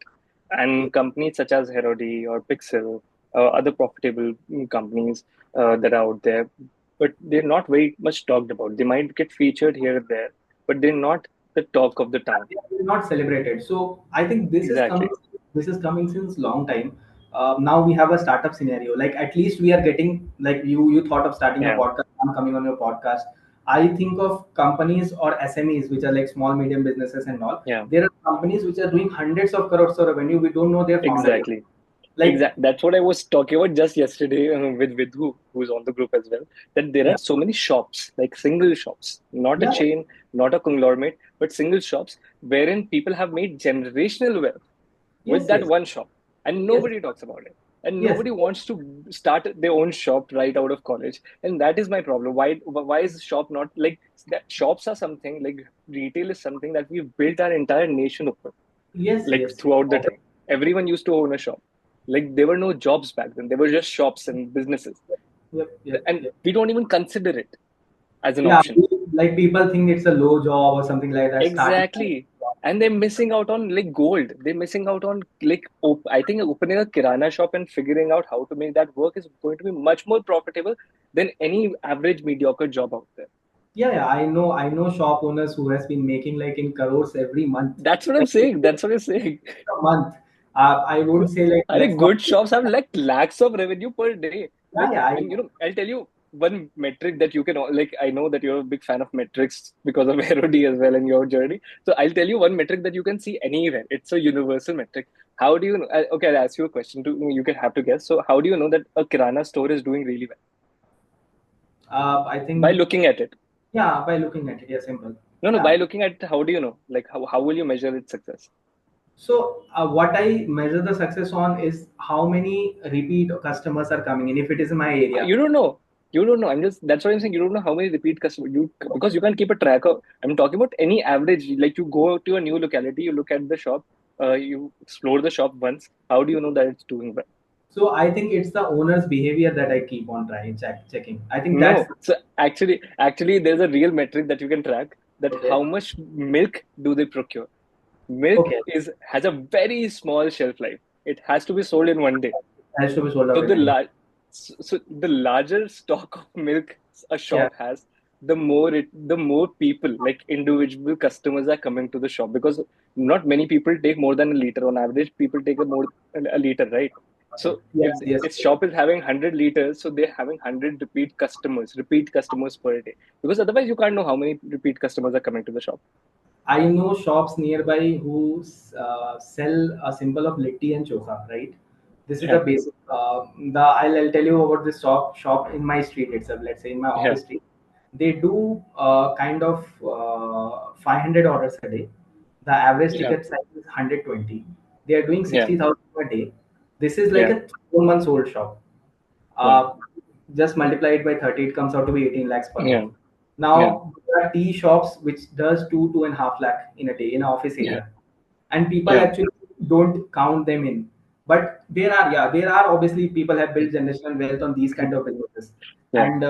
And companies such as Herody or Pixel, other profitable companies that are out there, but they're not very much talked about. They might get featured here and there, but they're not the talk of the town. They're not celebrated. So I think this is coming. Exactly. This is coming since long time. Now we have a startup scenario. Like at least we are getting, like you thought of starting a Yeah. podcast. I'm coming on your podcast. I think of companies or SMEs which are like small medium businesses and all. Yeah. There are companies which are doing hundreds of crores of revenue. We don't know their founder yet. Exactly. Like Exactly. That's what I was talking about just yesterday with Vidhu, who's on the group as well. That there yeah, are so many shops, like single shops, not a yeah, chain, not a conglomerate, but single shops, wherein people have made generational wealth with yes, that yes, one shop, and yes, nobody talks about it. And yes. nobody wants to start their own shop right out of college, and that is my problem. Why is shop not like that? Shops are something like retail is something that we've built our entire nation upon, Yes, like yes. throughout the time. Everyone used to own a shop. Like there were no jobs back then. There were just shops and businesses. Yep, yep, And yep. we don't even consider it as an Yeah, option. like people think it's a low job or something like that. Starting. Exactly. And they're missing out on like gold. They're missing out on like I think opening a kirana shop and figuring out how to make that work is going to be much more profitable than any average mediocre job out there. Yeah, yeah, I know shop owners who has been making like in crores every month. That's what I'm Like saying. That's what I'm saying. a month. I won't say like I let's think not. good shops have like lakhs of revenue per day. Yeah, Like, yeah, I and know. I'll tell you one metric that you can like. I know that you're a big fan of metrics because of Herody as well and your journey. So I'll tell you one metric that you can see anywhere. It's a universal metric. How do you know? Okay, I'll ask you a question. To you can have to guess. So how do you know that a kirana store is doing really well? I By think looking at it. yeah, by looking at it, yeah, simple. No, no. By Yeah. looking at it, how do you know? Like how will you measure its success? So what I measure the success on is how many repeat customers are coming in. If it is in my area, You don't know. You don't know. I'm just that's what I'm saying. You don't know how many repeat customers you because you can't keep a track of. I'm talking about any average. Like you go to a new locality, you look at the shop, you explore the shop once. How do you know that it's doing well? so I think it's the owner's behavior that I keep on trying checking. I think that's No. So actually, there's a real metric that you can track. That okay. how much milk do they procure? Milk Okay, is has a very small shelf life. It has to be sold in one day. has to be sold So out in a day. the larger stock of milk a Yeah. shop has, the more people like individual customers are coming to the shop because not many people take more than a liter. On average, people take a liter, right? So if Yes, yes. its shop is having 100 liters, so they're having 100 repeat customers per day. Because otherwise, you can't know how many repeat customers are coming to the shop. I know shops nearby who sell a symbol of litti and chokha, right? This is the Yeah, basic. I'll tell you about this shop in my street itself. Let's say in my yeah, office street, they do kind of 500 orders a day. The average yeah, ticket size is 120. They are doing yeah, 60,000 per day. This is like yeah, a 4 months old shop. yeah, Uh, just multiply it by 30, it comes out to be 18 lakhs per month. yeah, yeah, Now there are tea shops which does 2.5 lakh in a day in an office yeah, area, and people yeah, actually don't count them in. But there are obviously people have built generational wealth on these kind of businesses, yeah, and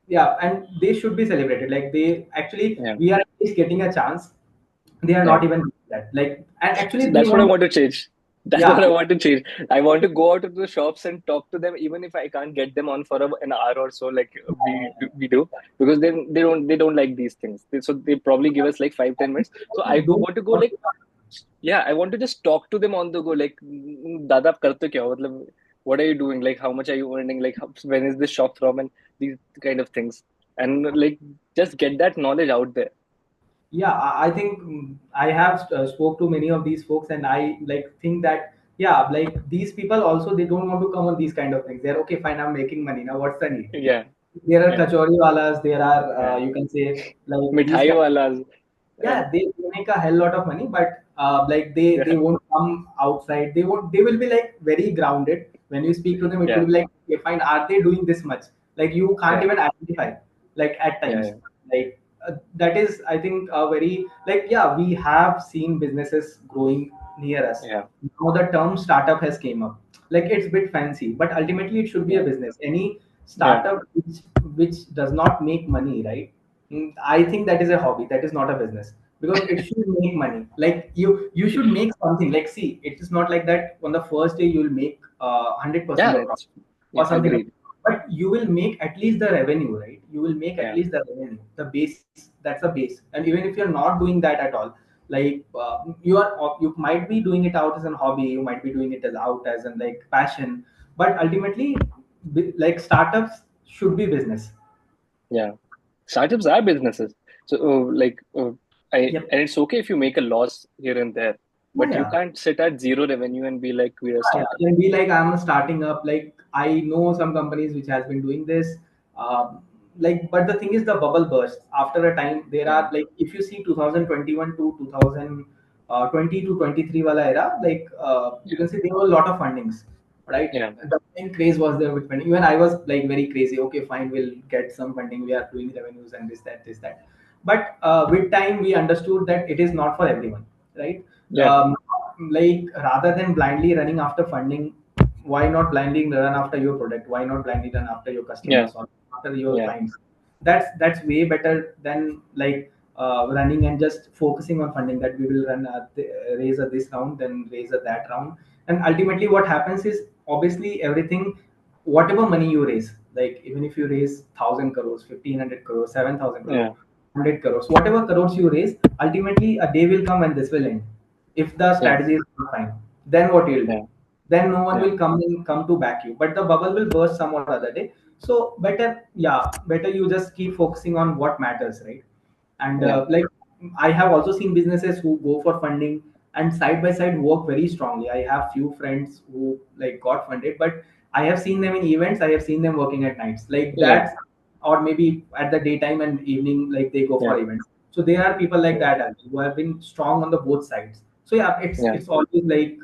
yeah, and they should be celebrated. Like they actually, yeah. we are at least getting a chance. They are Yeah. not even doing that. Like, and actually So they that's what I want, want to change. That's yeah, what I want to change. I want to go out to the shops and talk to them, even if I can't get them on for an hour or so, like we do, because then they don't like these things. So they probably give us like 5-10 minutes. So I don't want to go want like, yeah, I want to just talk to them on the go, like, Dada, आप करते क्या हो? मतलब, what are you doing? Like, how much are you earning? Like, when is this shop from? And these kind of things, and like just get that knowledge out there. yeah, I think I have spoke to many of these folks, and I like think that yeah, like these people also they don't want to come on these kind of things. They're okay, fine, I'm making money now, what's the need? Yeah, There are yeah, kachori walas, there are yeah. you can say like these मिठाई kind, वाला yeah, and they make a hell lot of money, but like they yeah, won't come outside. They will be like very grounded. When you speak to them, it will yeah, be like, okay, fine, are they doing this much? Like you can't yeah, even identify, like at times. yeah, Like that is, I think, a very like yeah, we have seen businesses growing near us. yeah, Now the term startup has came up. Like it's a bit fancy, but ultimately it should be a yeah, business. Any yeah, startup which does not make money, right? I think that is a hobby. That is not a business because it should make money. Like you should make something. Like see, it is not like that on the first day you will make 100% Yeah, of profit it's yeah, or something like agreed. that. But you will make at least the revenue, right? You will make at Yeah, least the revenue, the base. That's the base. And even if you're not doing that at all, like you might be doing it out as a hobby. You might be doing it as out as an like passion. But ultimately, like startups should be business. yeah. Startups are businesses. So, Yep. and it's okay if you make a loss here and there, Yeah, but you yeah. can't sit at zero revenue and be like, we are Yeah, startup. and be like I'm starting up. Like I know some companies which has been doing this. Like, but the thing is, the bubble bursts after a time. There Yeah, are like if you see 2021 to 2020 to 23 wala era, like you yeah, can see there were a lot of fundings, right? yeah, The main craze was there with funding. Even I was like very crazy. Okay, fine, we'll get some funding. We are doing revenues and this that. But with time, we understood that it is not for everyone, right? yeah, um, like rather than blindly running after funding, why not blindly run after your product? Why not blindly run after your yeah, customers or after your yeah, clients? That's way better than like running and just focusing on funding, that we will run raise a this round, then raise a that round. And ultimately what happens is, obviously everything, whatever money you raise, like even if you raise 1,000 crores, 1,500 crores, 7,000 crores, yeah, 100 crores, whatever crores you raise, ultimately a day will come when this will end. If the yeah, strategy is not fine, then what you'll yeah, do? Then no one yeah, will come to back you. But the bubble will burst some or other day. So better, yeah, better you just keep focusing on what matters, right? And yeah, like I have also seen businesses who go for funding and side by side work very strongly. I have few friends who like got funded, but I have seen them in events. I have seen them working at nights, like yeah, that, or maybe at the daytime and evening, like they go yeah, for events. So there are people like yeah, that as well, who have been strong on the both sides. So yeah, yeah. it's always like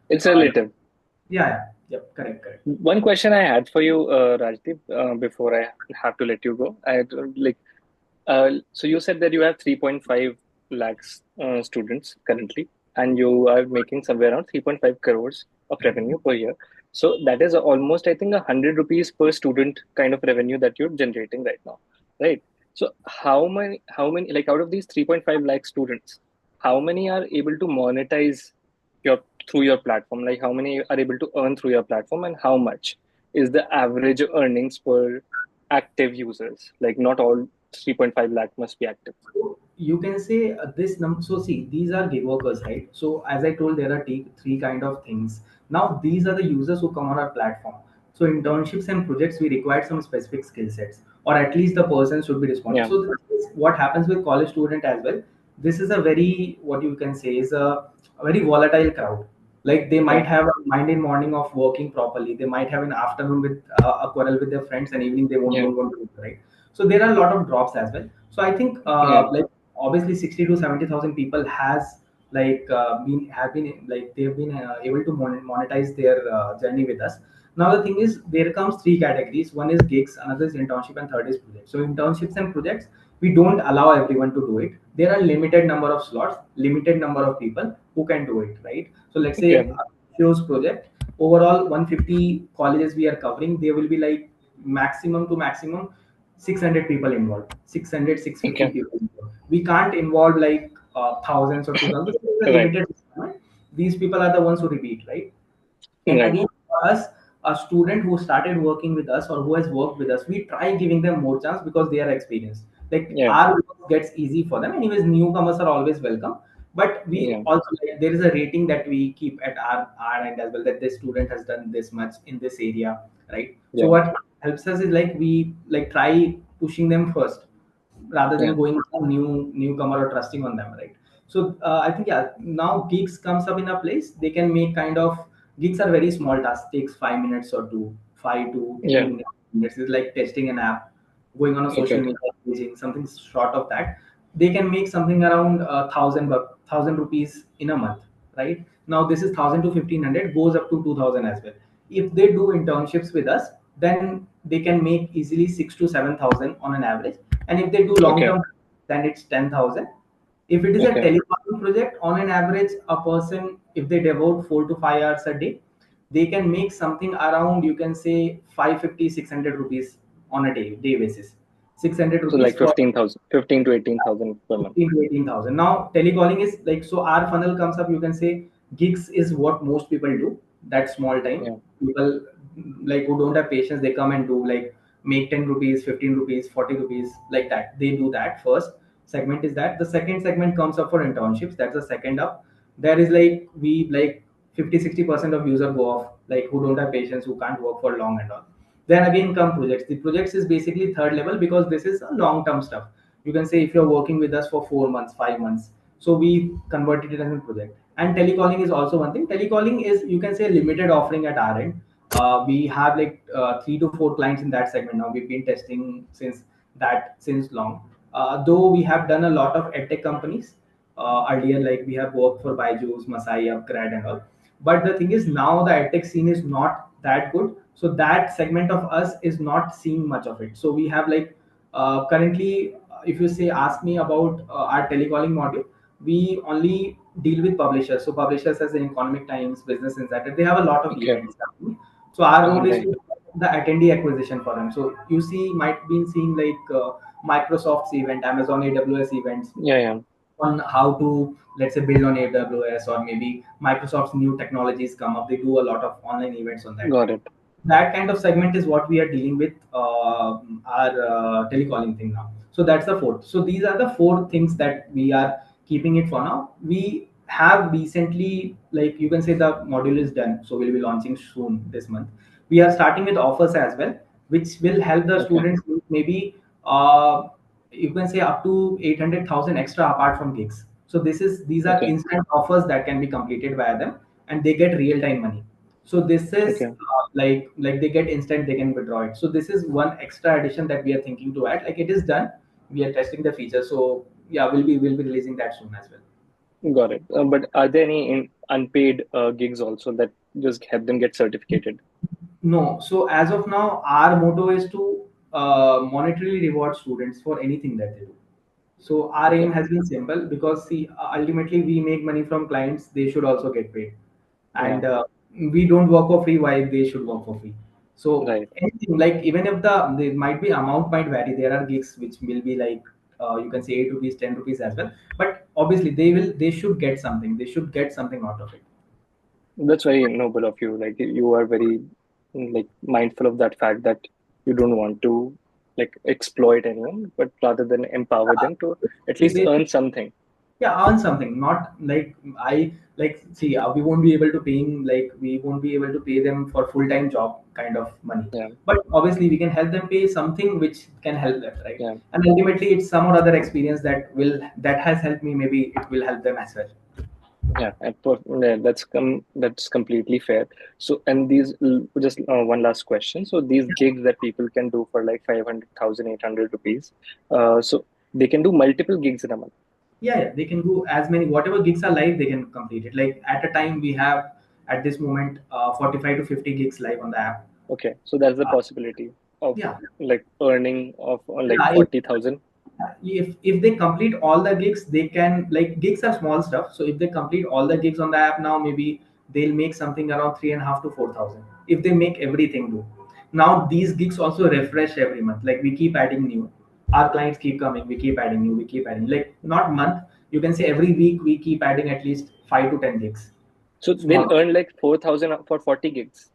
It's uh, relative. yeah, yeah, yep, correct, correct. One question I had for you, Rajdeep, before I have to let you go, so you said that you have 3.5 lakhs students currently, and you are making somewhere around 3.5 crores of revenue per year. So that is almost, I think, 100 rupees per student kind of revenue that you're generating right now, right? So how many, like out of these 3.5 lakh students, how many are able to monetize your through your platform? Like how many are able to earn through your platform, and how much is the average earnings per active users? Like not all 3.5 lakh must be active. So you can say this number. So see, these are gig workers, right? So as I told, there are three kind of things. Now these are the users who come on our platform. So internships and projects, we require some specific skill sets, or at least the person should be responsible. Yeah, So this is what happens with college student as well. This is a very, what you can say is a very volatile crowd. Like they yeah, might have a mind in morning of working properly. They might have an afternoon with a quarrel with their friends, and evening they won't yeah, don't want to do, right? So there are a lot of drops as well. So I think yeah, like obviously 60 to 70,000 people has like been have been like they've been able to monetize their journey with us. Now the thing is, there comes three categories. One is gigs, another is internship, and third is projects. So internships and projects, we don't allow everyone to do it. There are limited number of slots, limited number of people who can do it, right? So let's say yeah, shows project, overall 150 colleges we are covering, there will be like maximum to maximum 600 people involved, 600, 650 okay, people involved. We can't involve like thousands or 2,000 because it's a right, limited requirement. These people are the ones who repeat, right? And right, again, for us, a student who started working with us or who has worked with us, we try giving them more chance because they are experienced. Like yeah, our work gets easy for them. Anyways, newcomers are always welcome. But we yeah, also, like, there is a rating that we keep at our end as well, that this student has done this much in this area, right? So yeah, what helps us is like we like try pushing them first rather yeah, than going for newcomer or trusting on them, right? So I think, yeah, now gigs comes up in a place. They can make kind of, gigs are very small tasks, takes 5 minutes or two, 5 to 10 yeah, minutes. It's like testing an app, going on a social okay, media, using something short of that. They can make something around 1,000 rupees in a month, right? Now this is 1,000 to 1,500, goes up to 2,000 as well. If they do internships with us, then they can make easily 6 to 7,000 on an average. And if they do long okay, term, then it's 10,000. If it is a okay, telecom project, on an average, a person, if they devote 4 to 5 hours a day, they can make something around, you can say, 550, 600 rupees on a day basis. 600 So rupees like for 15,000, 15 to 18,000 per month. 15 to 18,000. Now, telecalling is like, so our funnel comes up, you can say gigs is what most people do. That small time. Yeah. People like who don't have patience, they come and do like make 10 rupees, 15 rupees, 40 rupees, like that. They do that first. Segment is that. The second segment comes up for internships. That's the second up. There is like, we like 50-60% of user go off, like who don't have patience, who can't work for long and all. Then again come projects. The projects is basically third level because this is a long term stuff. You can say if you're working with us for 4 months, 5 months, so we converted it as a project. And telecalling is also one thing. Telecalling is, you can say, a limited offering at our end. We have like 3 to 4 clients in that segment now. We've been testing since long. Though we have done a lot of edtech companies earlier, like we have worked for Byju's, Masai, Upgrad, and all. But the thing is, now the edtech scene is not that good, so that segment of us is not seeing much of it. So we have like currently, if you say ask me about our telecalling module, we only deal with publishers. So publishers as in Economic Times, Business Insider, they have a lot of Okay. events happening. So our role is Right. to the attendee acquisition for them. So you see, might be seeing like Microsoft's event, Amazon AWS events, Yeah. Yeah. on how to, let's say, build on AWS, or maybe Microsoft's new technologies come up. They do a lot of online events on that Got time. it. That kind of segment is what we are dealing with our telecalling thing now. So that's the fourth. So these are the four things that we are keeping it for now. We have recently, like you can say, the module is done, so we'll be launching soon this month. We are starting with offers as well, which will help the Okay. students with maybe uh, you can say up to 800,000 extra apart from gigs. So these are Okay. instant offers that can be completed via them, and they get real time money. So this is Okay. like they get instant, they can withdraw it. So this is one extra addition that we are thinking to add. Like it is done, we are testing the feature. So yeah, we'll be releasing that soon as well. Got it. But are there any unpaid gigs also that just help them get certificated? No, so as of now, our motto is to monetarily reward students for anything that they do. So our aim Okay. has been simple, because see, ultimately we make money from clients; they should also get paid, Yeah. and we don't work for free. Why they should work for free? So Right. anything, like even if there might be amount might vary. There are gigs which will be like you can say 8 rupees, 10 rupees as well. But obviously they should get something. They should get something out of it. That's very noble of you. Like you are very like mindful of that fact that you don't want to like exploit anyone, but rather than empower them to at least They earn something. yeah, earn something, not like I like see we won't be able to pay him, like we won't be able to pay them for full-time job kind of money, Yeah. but obviously we can help them pay something which can help them, right? Yeah. And ultimately it's some or other experience that has helped me, maybe it will help them as well. Yeah, yeah, that's completely fair. So, and just one last question. So, these gigs that people can do for like 500,000, 800 rupees, so they can do multiple gigs in a month. Yeah, they can go as many, whatever gigs are live they can complete it. Like at a time we have at this moment 45 to 50 gigs live on the app. Okay, so that's the uh, possibility of yeah. like earning of like Yeah, 40,000. if they complete all the gigs, they can, like gigs are small stuff, so if they complete all the gigs on the app now, maybe they'll make something around 3.5 to 4,000 if they make everything do. Now these gigs also refresh every month, like we keep adding new, our clients keep coming, we keep adding new, we keep adding, like not month, you can say every week we keep adding at least 5 to 10 gigs. So they'll Small. earn like 4,000 for 40 gigs.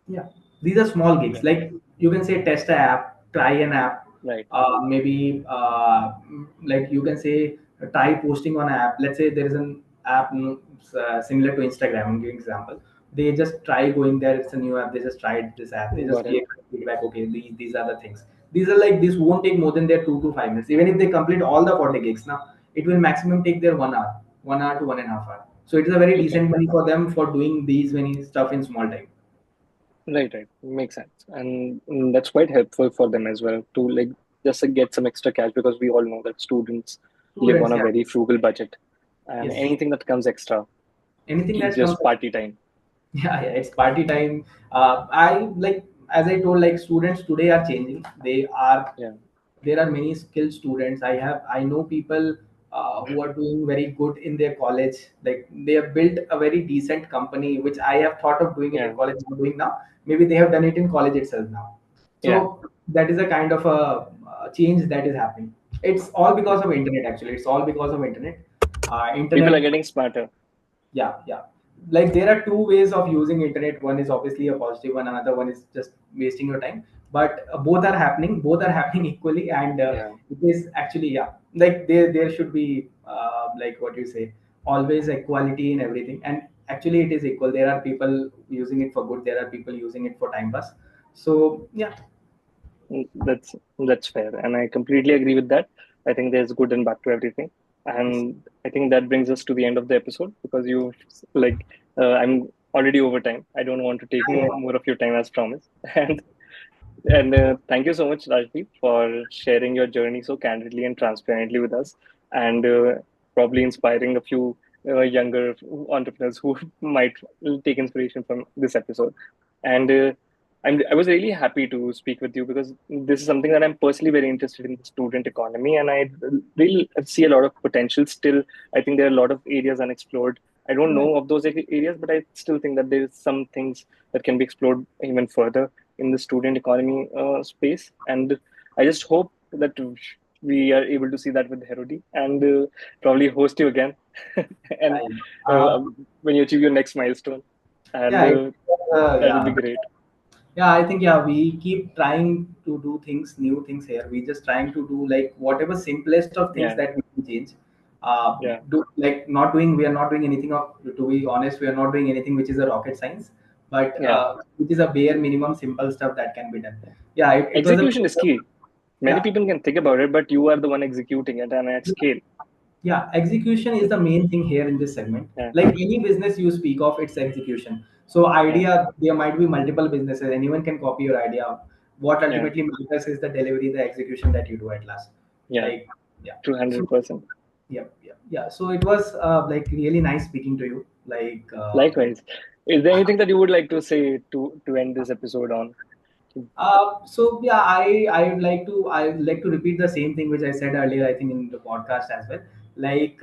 Yeah, these are small gigs. Okay, Like you can say test a app, try an app, right. maybe like you can say try posting on an app. Let's say there is an app similar to Instagram. I'm giving example. They just try going there. It's a new app. They just tried this app. They just Got it. gave feedback. Okay, these are the things. These are like this won't take more than their 2 to 5 minutes. Even if they complete all the 40 gigs now, it will maximum take their 1 hour, 1 hour to 1.5 hour. So it is a very Okay. decent money for them for doing these many stuff in small time. Right, right. Makes sense. And that's quite helpful for them as well to like just to get some extra cash because we all know that students live on Students, a yeah. very frugal budget and Yes. anything that comes extra Anything is that comes. just party time. Yeah, it's party time. I like, as I told, like students today are changing. Yeah, There are many skilled students. I know people who are doing very good in their college. Like they have built a very decent company, which I have thought of doing it yeah, in college. I'm doing now. Maybe they have done it in college itself now. yeah. So that is a kind of a change that is happening. It's all because of internet. Actually, it's all because of internet. People are Internet, getting smarter. yeah. Like there are two ways of using internet. One is obviously a positive one, another one is just wasting your time. But both are happening. Both are happening equally, and Yeah. it is actually, yeah. Like there should be like what you say, always equality in everything. And actually, it is equal. There are people using it for good. There are people using it for time pass. So yeah. That's fair, and I completely agree with that. I think there's good and bad to everything, Yes. and I think that brings us to the end of the episode because you like I'm already over time. I don't want to take more of your time as promised, and thank you so much, Rajdeep, for sharing your journey so candidly and transparently with us, and probably inspiring a few younger entrepreneurs who might take inspiration from this episode. And I was really happy to speak with you because this is something that I'm personally very interested in, the student economy, and I really see a lot of potential still. I think there are a lot of areas unexplored. I don't Right. know of those areas, but I still think that there's some things that can be explored even further in the student economy space. And I just hope that we are able to see that with Herody and probably host you again and Right. uh, when you achieve your next milestone. And Yeah. that would be Yeah. great. Yeah, I think, yeah, we keep trying to do things, new things here. We just trying to do like whatever simplest of things Yeah, that we can change. yeah, Do like not doing. We are not doing anything of. To be honest, we are not doing anything which is a rocket science, but yeah. it is a bare minimum, simple stuff that can be done. Yeah, it was a Execution is key. Many yeah. people can think about it, but you are the one executing it and at scale. Yeah, execution is the main thing here in this segment. Yeah, Like any business you speak of, it's execution. So yeah, idea, there might be multiple businesses. Anyone can copy your idea. What yeah, ultimately matters is the delivery, the execution that you do at last. yeah. Like, yeah. So 200%. yeah. So it was like really nice speaking to you. Like, Likewise. Is there anything that you would like to say to end this episode on? so yeah, I would like to repeat the same thing which I said earlier. I think in the podcast as well. Like,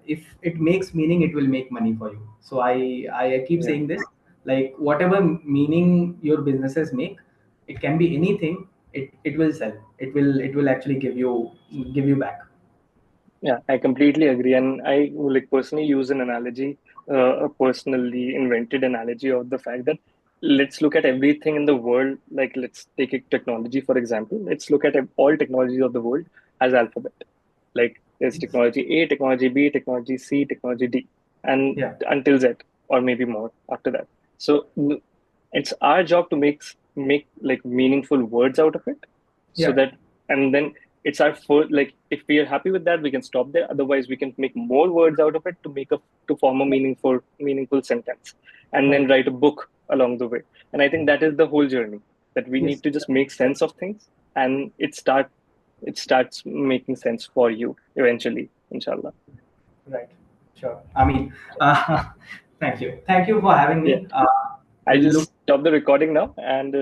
if it makes meaning, it will make money for you. So I keep Yeah. saying this. Like whatever meaning your businesses make, it can be anything. It will sell. It will actually give you back. Yeah, I completely agree. And I like personally use an analogy, a personally invented analogy of the fact that let's look at everything in the world. Like let's take a technology, for example. Let's look at all technologies of the world as alphabet. Like there's Yes. technology A, technology B, technology C, technology D, and Yeah. until Z, or maybe more after that. So it's our job to make like meaningful words out of it, so Yeah. that and then it's our first, like if we are happy with that we can stop there, otherwise we can make more words out of it to form a meaningful sentence, and then Right. write a book along the way. And I think that is the whole journey, that we Yes. need to just make sense of things, and it starts making sense for you eventually, inshallah. Right. Sure. I mean, uh, thank you. Thank you for having Yeah, me. I Look, just stop the recording now, and